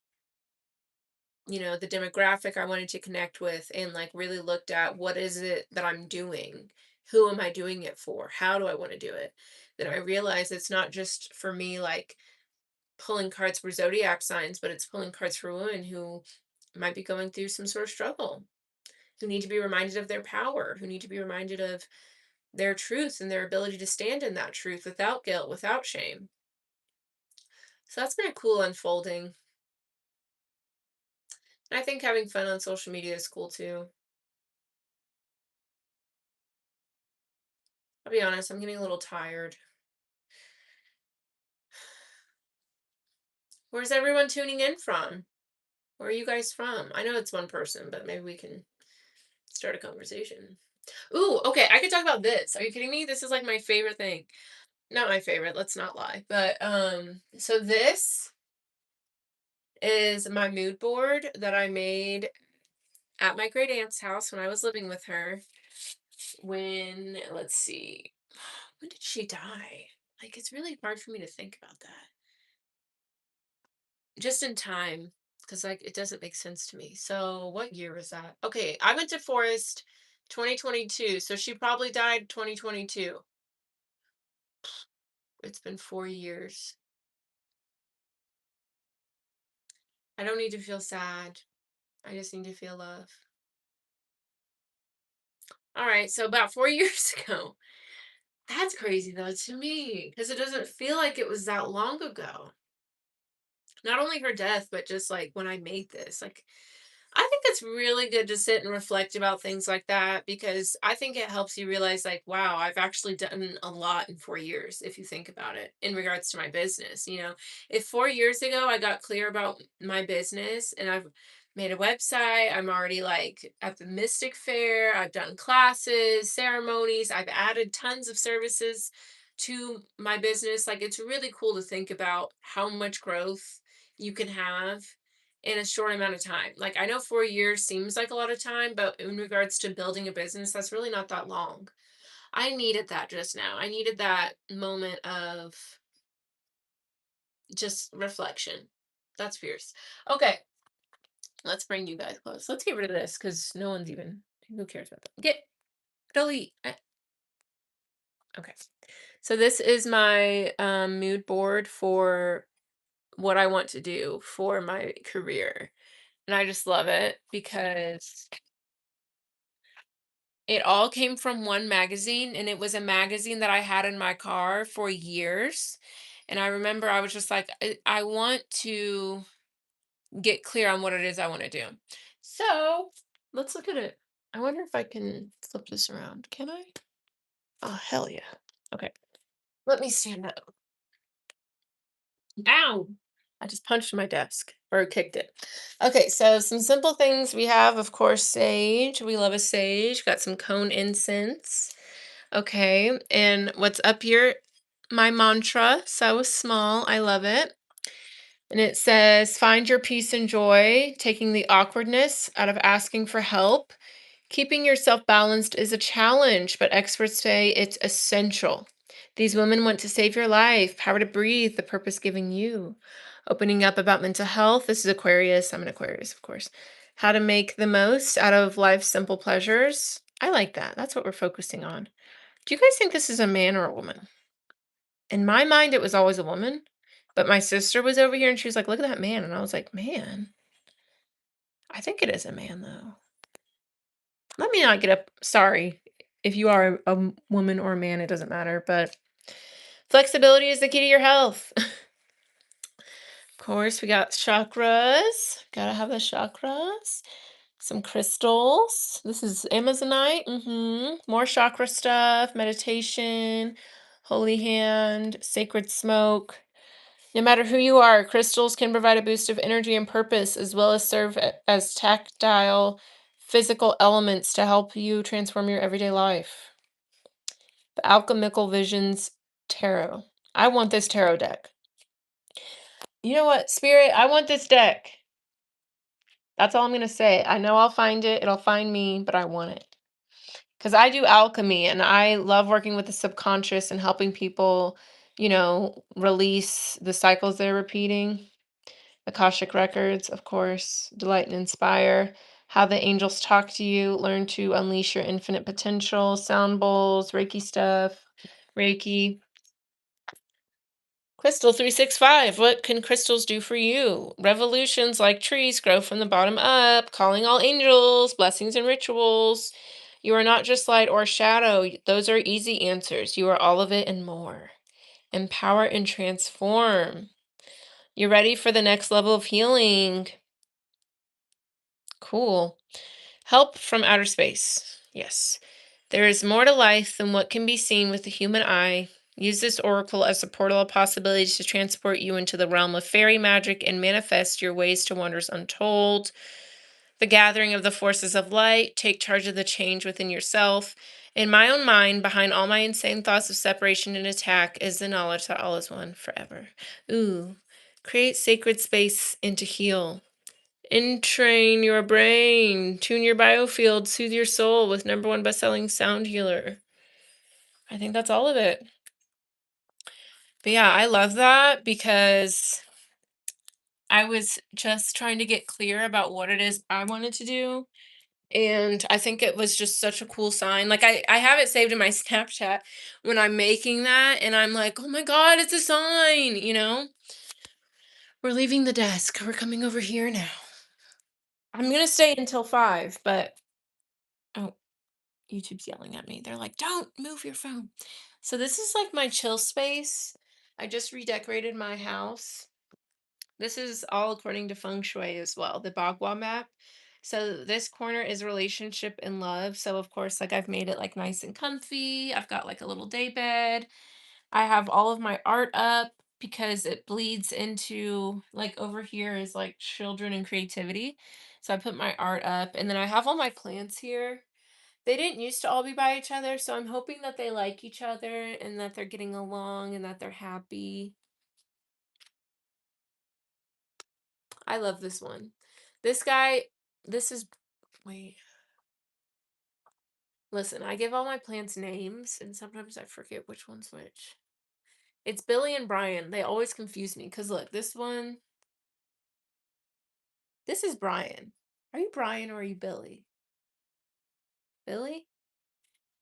the demographic I wanted to connect with and like really looked at what is it that I'm doing? Who am I doing it for? How do I want to do it? Then I realized it's not just for me like pulling cards for zodiac signs, but it's pulling cards for women who might be going through some sort of struggle, who need to be reminded of their power, who need to be reminded of their truth and their ability to stand in that truth without guilt, without shame. So that's been a cool unfolding. And I think having fun on social media is cool too. I'll be honest, I'm getting a little tired. Where's everyone tuning in from? Where are you guys from? I know it's one person, but maybe we can start a conversation. Ooh, okay, I could talk about this. Are you kidding me? This is like my favorite thing. Not my favorite, let's not lie. But so this is my mood board that I made at my great aunt's house when I was living with her. When, let's see, when did she die? Like, it's really hard for me to think about that. Just in time, because like it doesn't make sense to me. So what year was that? Okay, I went to Forest 2022, so she probably died 2022. It's been 4 years. I don't need to feel sad. I just need to feel love. All right, so about 4 years ago. That's crazy though to me because it doesn't feel like it was that long ago. Not only her death, but just like when I made this. Like, I think it's really good to sit and reflect about things like that because I think it helps you realize, like, wow, I've actually done a lot in 4 years, if you think about it, in regards to my business. If 4 years ago I got clear about my business and I've made a website, I'm already like at the Mystic Fair, I've done classes, ceremonies, I've added tons of services to my business. Like, it's really cool to think about how much growth you can have in a short amount of time. Like, I know 4 years seems like a lot of time, but in regards to building a business, that's really not that long. I needed that just now. I needed that moment of just reflection. That's fierce. Okay, let's bring you guys close. Let's get rid of this because no one's even, who cares about that? Delete. Okay. So this is my mood board for what I want to do for my career. And I just love it because it all came from one magazine, and it was a magazine that I had in my car for years. And I remember I was just like, I want to get clear on what it is I want to do. So let's look at it. I wonder if I can flip this around. Can I? Oh, hell yeah. Okay. Let me stand up. Ow! I just punched my desk or kicked it. Okay, so some simple things we have, of course, sage. We love a sage. Got some cone incense. Okay, and what's up here? My mantra. So small. I love it. And it says, find your peace and joy, taking the awkwardness out of asking for help. Keeping yourself balanced is a challenge, but experts say it's essential. These women want to save your life, power to breathe, the purpose giving you. Opening up about mental health. This is Aquarius. I'm an Aquarius, of course. How to make the most out of life's simple pleasures. I like that. That's what we're focusing on. Do you guys think this is a man or a woman? In my mind, it was always a woman. But my sister was over here and she was like, look at that man. And I was like, man, I think it is a man, though. Let me not get up. Sorry. If you are a woman or a man, it doesn't matter. But flexibility is the key to your health. Of course, we got chakras. Gotta have the chakras. Some crystals. This is Amazonite. More chakra stuff, meditation, holy hand, sacred smoke. No matter who you are, crystals can provide a boost of energy and purpose, as well as serve as tactile, physical elements to help you transform your everyday life. The Alchemical Visions Tarot. I want this tarot deck. You know what, Spirit? I want this deck. That's all I'm going to say. I know I'll find it, it'll find me, but I want it. Because I do alchemy and I love working with the subconscious and helping people, release the cycles they're repeating. Akashic Records, of course, delight and inspire. How the angels talk to you, learn to unleash your infinite potential, sound bowls, Reiki stuff, Reiki. Crystal 365. What can crystals do for you? Revolutions like trees grow from the bottom up, calling all angels, blessings and rituals. You are not just light or shadow. Those are easy answers. You are all of it and more. Empower and transform. You're ready for the next level of healing. Cool. Help from outer space. Yes. There is more to life than what can be seen with the human eye. Use this oracle as a portal of possibilities to transport you into the realm of fairy magic and manifest your ways to wonders untold. The gathering of the forces of light. Take charge of the change within yourself. In my own mind, behind all my insane thoughts of separation and attack, is the knowledge that all is one forever. Ooh. Create sacred space and to heal. Entrain your brain, tune your biofield, soothe your soul with #1 bestselling sound healer. I think that's all of it. But yeah, I love that because I was just trying to get clear about what it is I wanted to do. And I think it was just such a cool sign. Like I have it saved in my Snapchat when I'm making that and I'm like, oh my God, it's a sign. We're leaving the desk. We're coming over here now. I'm gonna stay until 5, but oh, YouTube's yelling at me. They're like, "Don't move your phone." So this is like my chill space. I just redecorated my house. This is all according to feng shui as well, the Bagua map. So this corner is relationship and love. So of course, like I've made it like nice and comfy. I've got like a little day bed. I have all of my art up because it bleeds into like over here is like children and creativity. So I put my art up and then I have all my plants here. They didn't used to all be by each other, so I'm hoping that they like each other and that they're getting along and that they're happy. I love this one. This guy, this is, wait, listen, I give all my plants names and sometimes I forget which one's which. It's Billy and Brian. They always confuse me because look, this one, this is Brian. Are you Brian or are you Billy? Billy?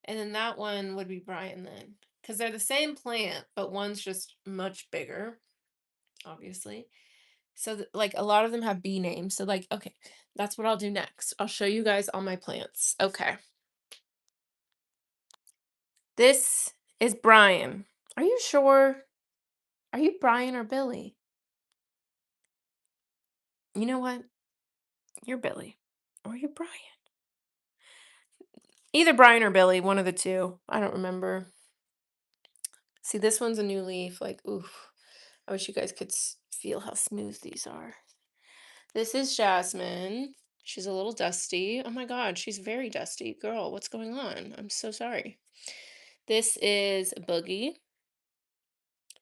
And then that one would be Brian then. because they're the same plant, but one's just much bigger, obviously. So, like, a lot of them have B names. So, like, okay, that's what I'll do next. I'll show you guys all my plants. Okay. This is Brian. Are you sure? Are you Brian or Billy? You know what? You're Billy. Or you're Brian. Either Brian or Billy, one of the two. I don't remember. See, this one's a new leaf. Like, oof. I wish you guys could feel how smooth these are. This is Jasmine. She's a little dusty. Oh my God, she's very dusty. Girl, what's going on? I'm so sorry. This is Boogie.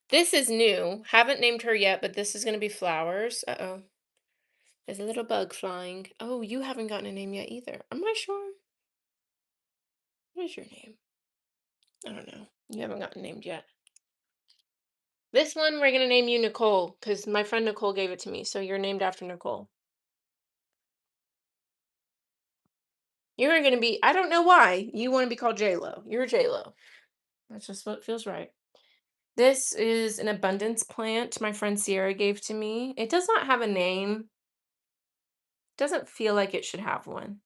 This is new. Haven't named her yet, but this is going to be Flowers. Uh-oh. There's a little bug flying. Oh, you haven't gotten a name yet either. Am I sure? What is your name? I don't know. You haven't gotten named yet. This one, we're going to name you Nicole because my friend Nicole gave it to me. So you're named after Nicole. You're going to be, I don't know why. You want to be called J-Lo. You're J-Lo. That's just what feels right. This is an abundance plant my friend Sierra gave to me. It does not have a name. Doesn't feel like it should have one.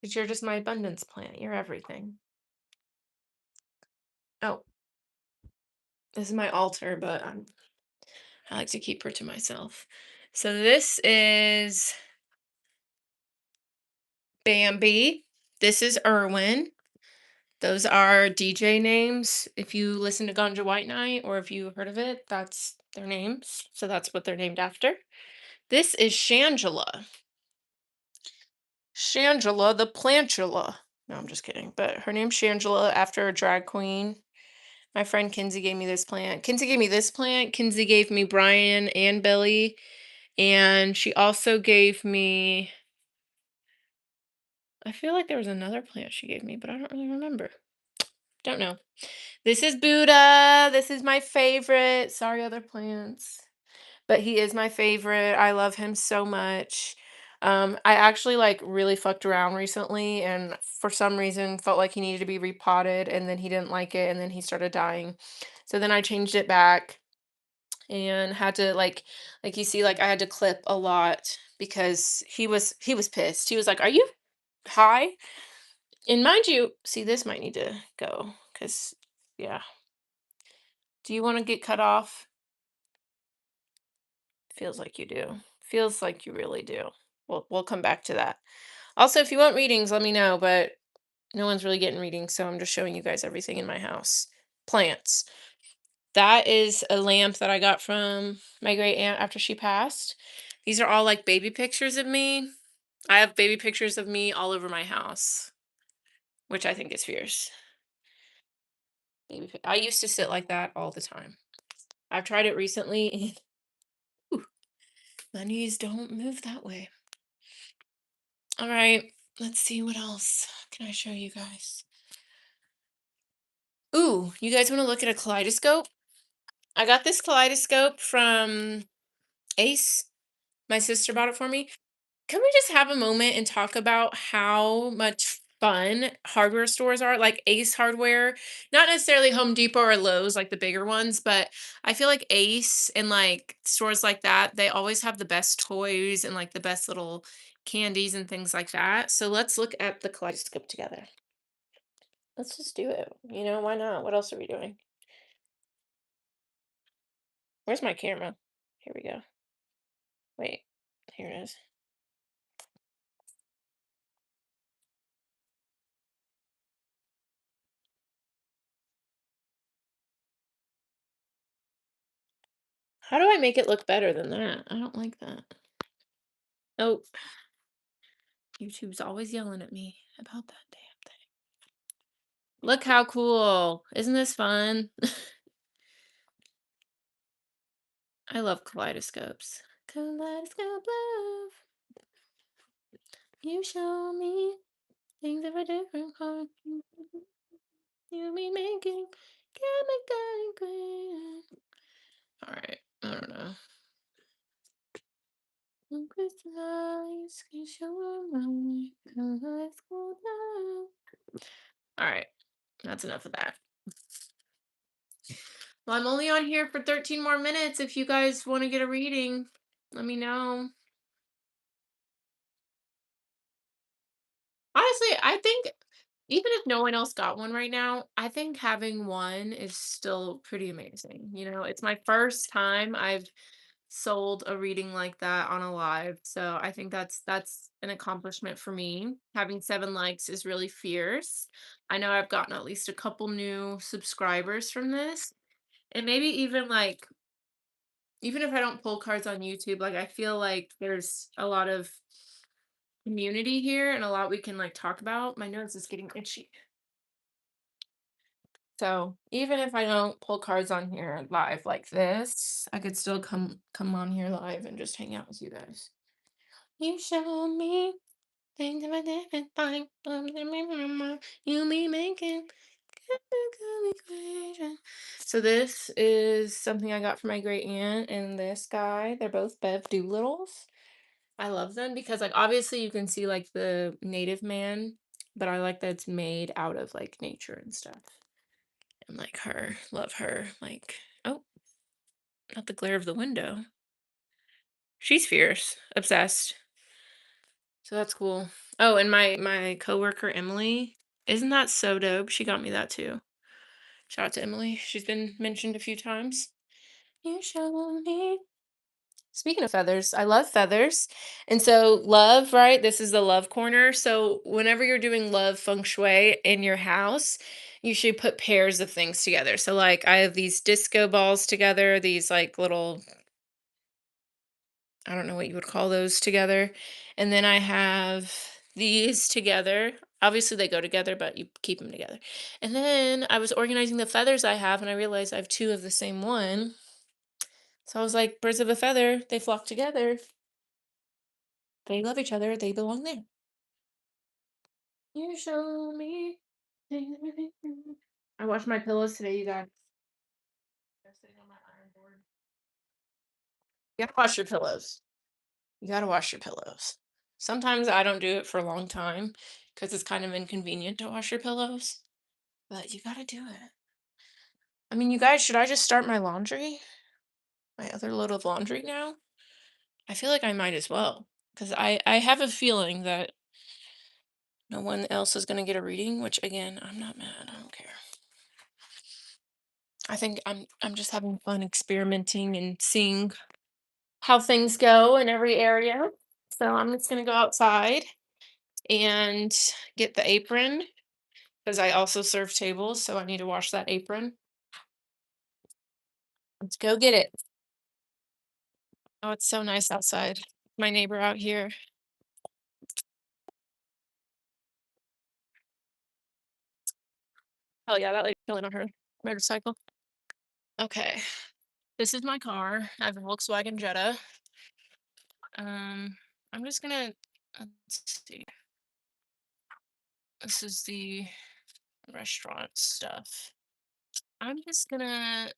But you're just my abundance plant. You're everything. Oh, this is my altar, but I like to keep her to myself. So this is Bambi. This is Irwin. Those are DJ names. If you listen to Ganja White Night or if you heard of it, that's their names. So that's what they're named after. This is Shangela. Shangela the Plantula. No, I'm just kidding. But her name's Shangela after a drag queen. My friend Kinsey gave me this plant. Kinsey gave me this plant. Kinsey gave me Brian and Billy. And she also gave me, I feel like there was another plant she gave me, but I don't really remember. Don't know. This is Buddha. This is my favorite. Sorry, other plants. But he is my favorite. I love him so much. I actually like really fucked around recently and for some reason felt like he needed to be repotted and then he didn't like it and then he started dying. So then I changed it back and had to like you see like I had to clip a lot because he was pissed. He was like, "Are you high?" And mind you, see this might need to go cuz yeah. Do you want to get cut off? Feels like you do. Feels like you really do. We'll come back to that. Also, if you want readings, let me know, but no one's really getting readings, so I'm just showing you guys everything in my house. Plants. That is a lamp that I got from my great aunt after she passed. These are all like baby pictures of me. I have baby pictures of me all over my house, which I think is fierce. I used to sit like that all the time. I've tried it recently. Ooh, my knees don't move that way. All right, let's see what else can I show you guys. Ooh, you guys want to look at a kaleidoscope? I got this kaleidoscope from Ace. My sister bought it for me. Can we just have a moment and talk about how much fun hardware stores are, like Ace Hardware? Not necessarily Home Depot or Lowe's, like the bigger ones, but I feel like Ace and like stores like that, they always have the best toys and like the best little candies and things like that. So let's look at the kaleidoscope together. Let's just do it. Why not? What else are we doing? Where's my camera? Here we go. Wait, here it is. How do I make it look better than that? I don't like that. Oh, YouTube's always yelling at me about that damn thing. Look how cool. Isn't this fun? I love kaleidoscopes. Kaleidoscope love. You show me things of a different color. You be making chemical green. All right. I don't know. Crystallize, can show my kaleidoscope love. All right. That's enough of that. Well, I'm only on here for 13 more minutes. If you guys want to get a reading, let me know. Honestly, I think even if no one else got one right now, I think having one is still pretty amazing. It's my first time I've sold a reading like that on a live. So I think that's an accomplishment for me. Having 7 likes is really fierce. I know I've gotten at least a couple new subscribers from this. And maybe even like even if I don't pull cards on YouTube, like I feel like there's a lot of community here and a lot we can like talk about. My nose is getting itchy. So even if I don't pull cards on here live like this, I could still come on here live and just hang out with you guys. You show me things of a different time. You be making chemical equation. So this is something I got from my great aunt and this guy. They're both Bev Doolittles. I love them because like obviously you can see like the native man, but I like that it's made out of like nature and stuff. And like her, love her. Like, oh, not the glare of the window. She's fierce, obsessed. So that's cool. Oh, and my coworker Emily, isn't that so dope? She got me that too. Shout out to Emily. She's been mentioned a few times. You show me. Speaking of feathers, I love feathers. And so, love, right? This is the love corner. So, whenever you're doing love feng shui in your house, you should put pairs of things together. So, like, I have these disco balls together, these like little, I don't know what you would call those together. And then I have these together. Obviously, they go together, but you keep them together. And then I was organizing the feathers I have, and I realized I have two of the same one. So I was like, birds of a feather, they flock together. They love each other. They belong there. You show me. I washed my pillows today, you guys. They're sitting on my iron board. You gotta wash your pillows. You gotta wash your pillows. Sometimes I don't do it for a long time because it's kind of inconvenient to wash your pillows, but you gotta do it. I mean, you guys, should I just start my laundry? My other load of laundry now? I feel like I might as well because I have a feeling that no one else is gonna get a reading, which again, I'm not mad. I don't care. I think I'm just having fun experimenting and seeing how things go in every area. So I'm just gonna go outside and get the apron because I also serve tables, so I need to wash that apron. Let's go get it. Oh, it's so nice outside. My neighbor out here. Oh yeah, that lady's chilling on her motorcycle. Okay, this is my car. I have a Volkswagen Jetta. Um, I'm just gonna let's see. This is the restaurant stuff. I'm just gonna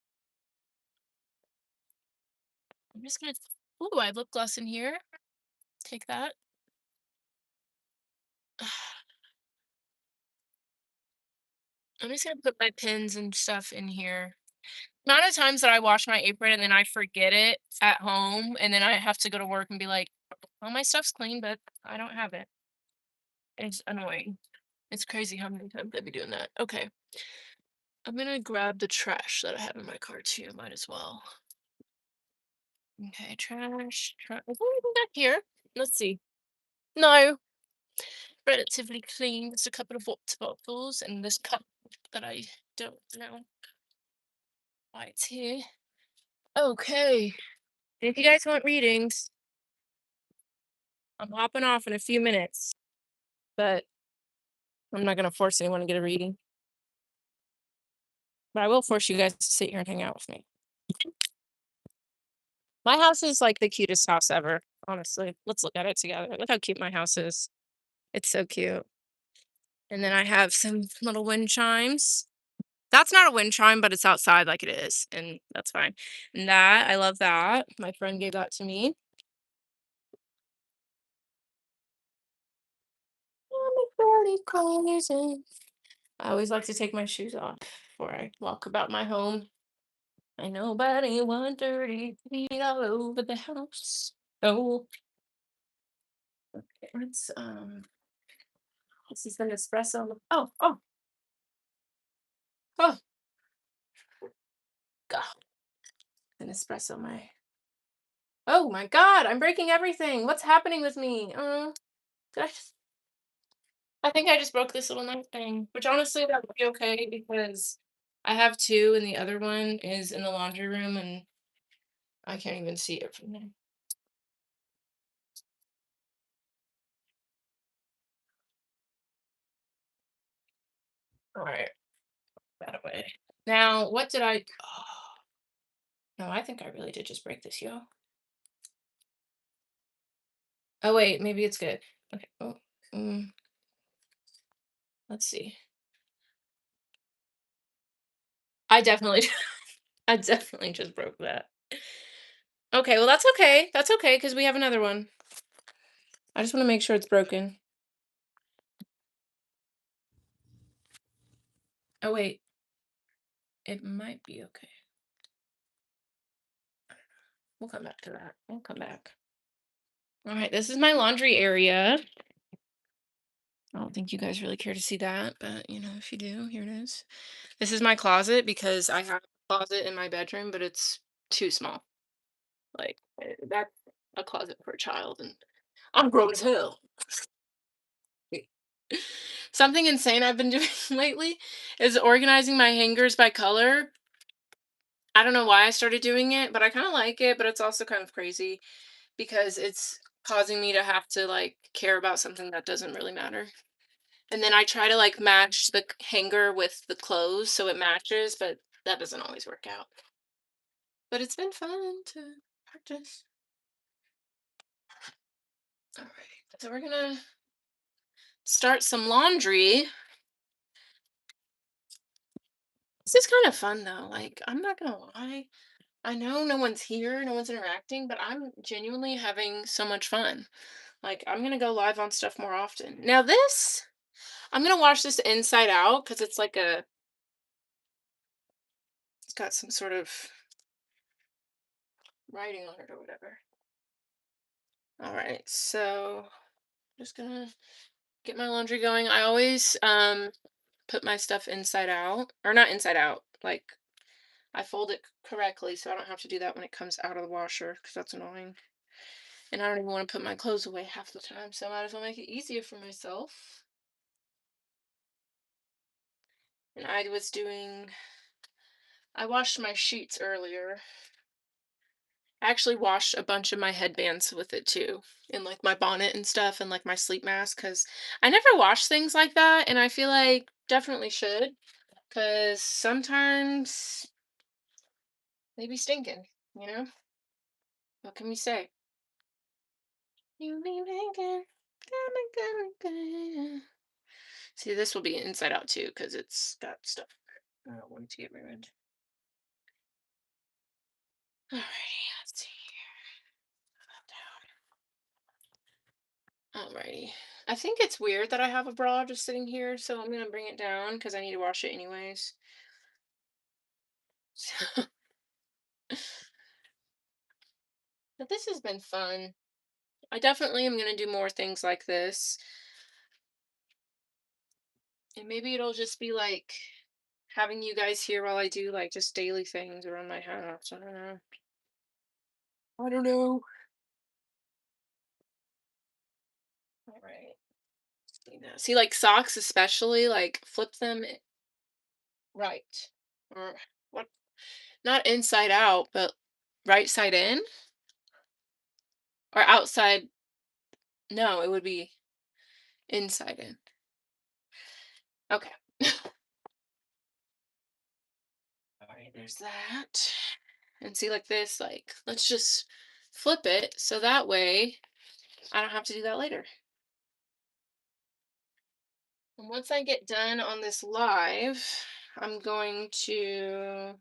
ooh, I have lip gloss in here. Take that. I'm just gonna put my pins and stuff in here. Amount of times that I wash my apron and then I forget it at home, and then I have to go to work and be like, "Well, my stuff's clean, but I don't have it." It's annoying. It's crazy how many times I'd be doing that. Okay, I'm gonna grab the trash that I have in my car too. Might as well. Okay, trash. Is there anything back here? Let's see. No, relatively clean. Just a couple of water bottles and this cup that I don't know why it's here. Okay. If you guys want readings, I'm hopping off in a few minutes, but I'm not gonna force anyone to get a reading. But I will force you guys to sit here and hang out with me. My house is like the cutest house ever, honestly. Let's look at it together. Look how cute my house is. It's so cute. And then I have some little wind chimes. That's not a wind chime, but it's outside like it is, and that's fine. And that, I love that. My friend gave that to me. Oh, my girly crazy. I always like to take my shoes off. before I walk about my home. I nobody 130 feet all over the house. Oh, okay, this is an espresso. Oh, God, an espresso. Oh my God, I'm breaking everything. What's happening with me? Did I just? I think I just broke this little knife thing, which honestly that would be okay because I have two, and the other one is in the laundry room, and I can't even see it from there. All right, that away. Now, what did I? Oh, no, I think I really did just break this, yo. Oh wait, maybe it's good. Okay. Oh, mm, let's see. I definitely, I definitely just broke that. Okay, well that's okay. That's okay because we have another one. I just want to make sure it's broken. Oh wait, it might be okay. We'll come back to that. We'll come back. All right, this is my laundry area. I don't think you guys really care to see that, but if you do, here it is. This is my closet because I have a closet in my bedroom, but it's too small. Like that's a closet for a child, and I'm grown as hell. Something insane I've been doing lately is organizing my hangers by color. I don't know why I started doing it, but I kind of like it, but it's also kind of crazy because it's causing me to have to like care about something that doesn't really matter. And then I try to like match the hanger with the clothes so it matches, but that doesn't always work out. But it's been fun to practice. All right. So we're gonna start some laundry. This is kind of fun though. Like, I'm not gonna lie. I know no one's here, no one's interacting, but I'm genuinely having so much fun. Like, I'm gonna go live on stuff more often. Now, I'm gonna wash this inside out because it's got some sort of writing on it or whatever. All right, so just gonna get my laundry going. I always put my stuff inside out, or not inside out. Like I fold it correctly so I don't have to do that when it comes out of the washer because that's annoying. And I don't even want to put my clothes away half the time, so I might as well make it easier for myself. And I washed my sheets earlier. I actually washed a bunch of my headbands with it too, and like my bonnet and stuff, and like my sleep mask, because I never wash things like that, and I feel like definitely should, because sometimes they be stinking, you know? What can we say? You be making, see, this will be inside out too, because it's got stuff I don't want it to get ruined. Alrighty, let's see. Alrighty. I think it's weird that I have a bra just sitting here, so I'm gonna bring it down because I need to wash it anyways. But this has been fun. I definitely am gonna do more things like this. And maybe it'll just be like having you guys here while I do like just daily things around my house. I don't know. I don't know. All right. See, like socks especially, like flip them right. Or what? Not inside out, but right side in or outside. No, it would be inside in. Okay. All right, there's that. And see, like this, like, let's just flip it so that way I don't have to do that later. And once I get done on this live, I'm going to,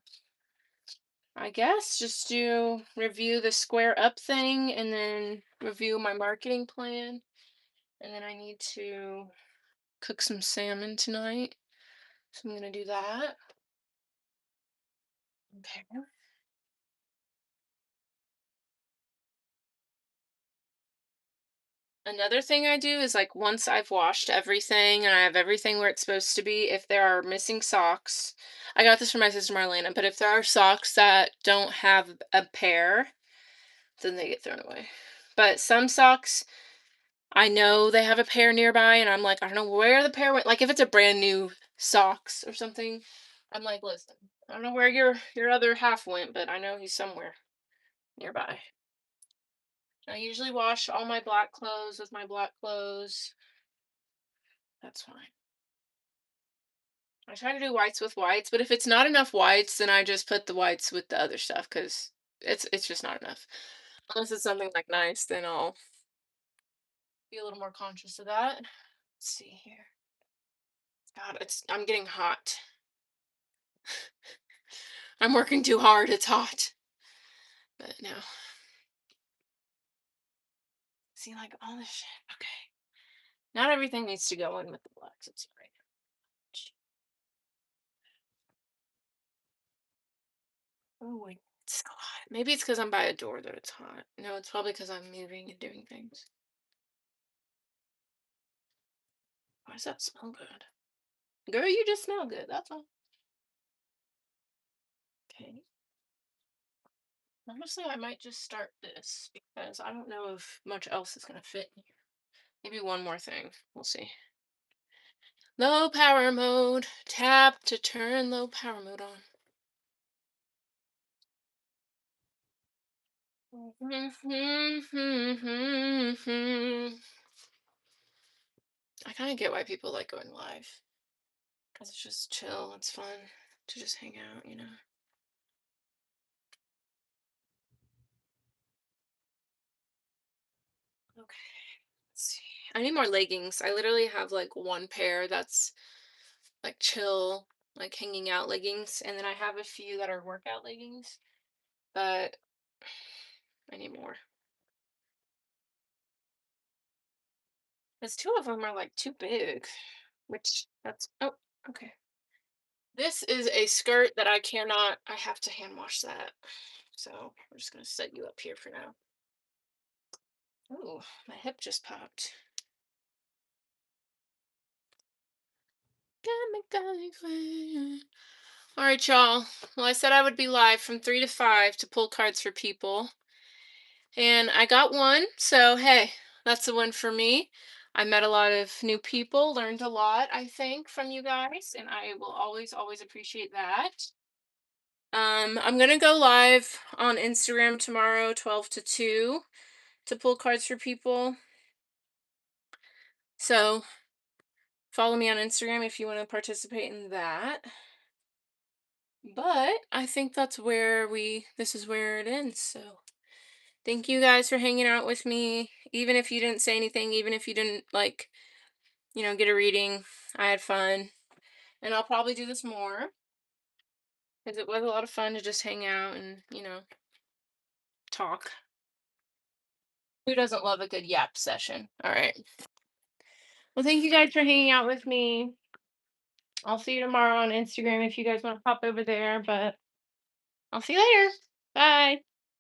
I guess, just do review the square up thing and then review my marketing plan. And then I need to cook some salmon tonight. So I'm going to do that. Okay. Another thing I do is like once I've washed everything and I have everything where it's supposed to be, if there are missing socks, I got this from my sister Marlena, but if there are socks that don't have a pair, then they get thrown away. But some socks, I know they have a pair nearby, and I'm like, I don't know where the pair went. Like if it's a brand new socks or something, I'm like, listen, I don't know where your other half went, but I know he's somewhere nearby. I usually wash all my black clothes with my black clothes. That's fine. I try to do whites with whites, but if it's not enough whites, then I just put the whites with the other stuff because it's just not enough. Unless it's something like nice, then I'll be a little more conscious of that. Let's see here. God, I'm getting hot. I'm working too hard. It's hot. But no. See, like all this shit. Okay. Not everything needs to go in with the blacks. I'm sorry. Oh wait, it's so hot. Maybe it's because I'm by a door that it's hot. No, it's probably because I'm moving and doing things. Why does that smell good? Girl, you just smell good. That's all. Okay. Honestly, I might just start this because I don't know if much else is going to fit in here. Maybe one more thing. We'll see. Low power mode. Tap to turn low power mode on. I kind of get why people like going live because it's just chill. It's fun to just hang out, you know. Okay. Let's see. I need more leggings. I literally have like one pair that's like chill, like hanging out leggings, and then I have a few that are workout leggings, but I need more. Because two of them are like too big, which that's oh, okay. This is a skirt that I have to hand wash that. So we're just gonna set you up here for now. Oh, my hip just popped. Got me going. All right, y'all. Well, I said I would be live from 3 to 5 to pull cards for people. And I got one. So, hey, that's a win for me. I met a lot of new people, learned a lot, I think, from you guys. And I will always, always appreciate that. I'm going to go live on Instagram tomorrow, 12 to 2, to pull cards for people. So, follow me on Instagram if you want to participate in that. But I think this is where it ends. So thank you guys for hanging out with me. Even if you didn't say anything, even if you didn't like, get a reading, I had fun. And I'll probably do this more because it was a lot of fun to just hang out and, talk. Who doesn't love a good yap session? All right. Well, thank you guys for hanging out with me. I'll see you tomorrow on Instagram if you guys want to pop over there, but I'll see you later. Bye.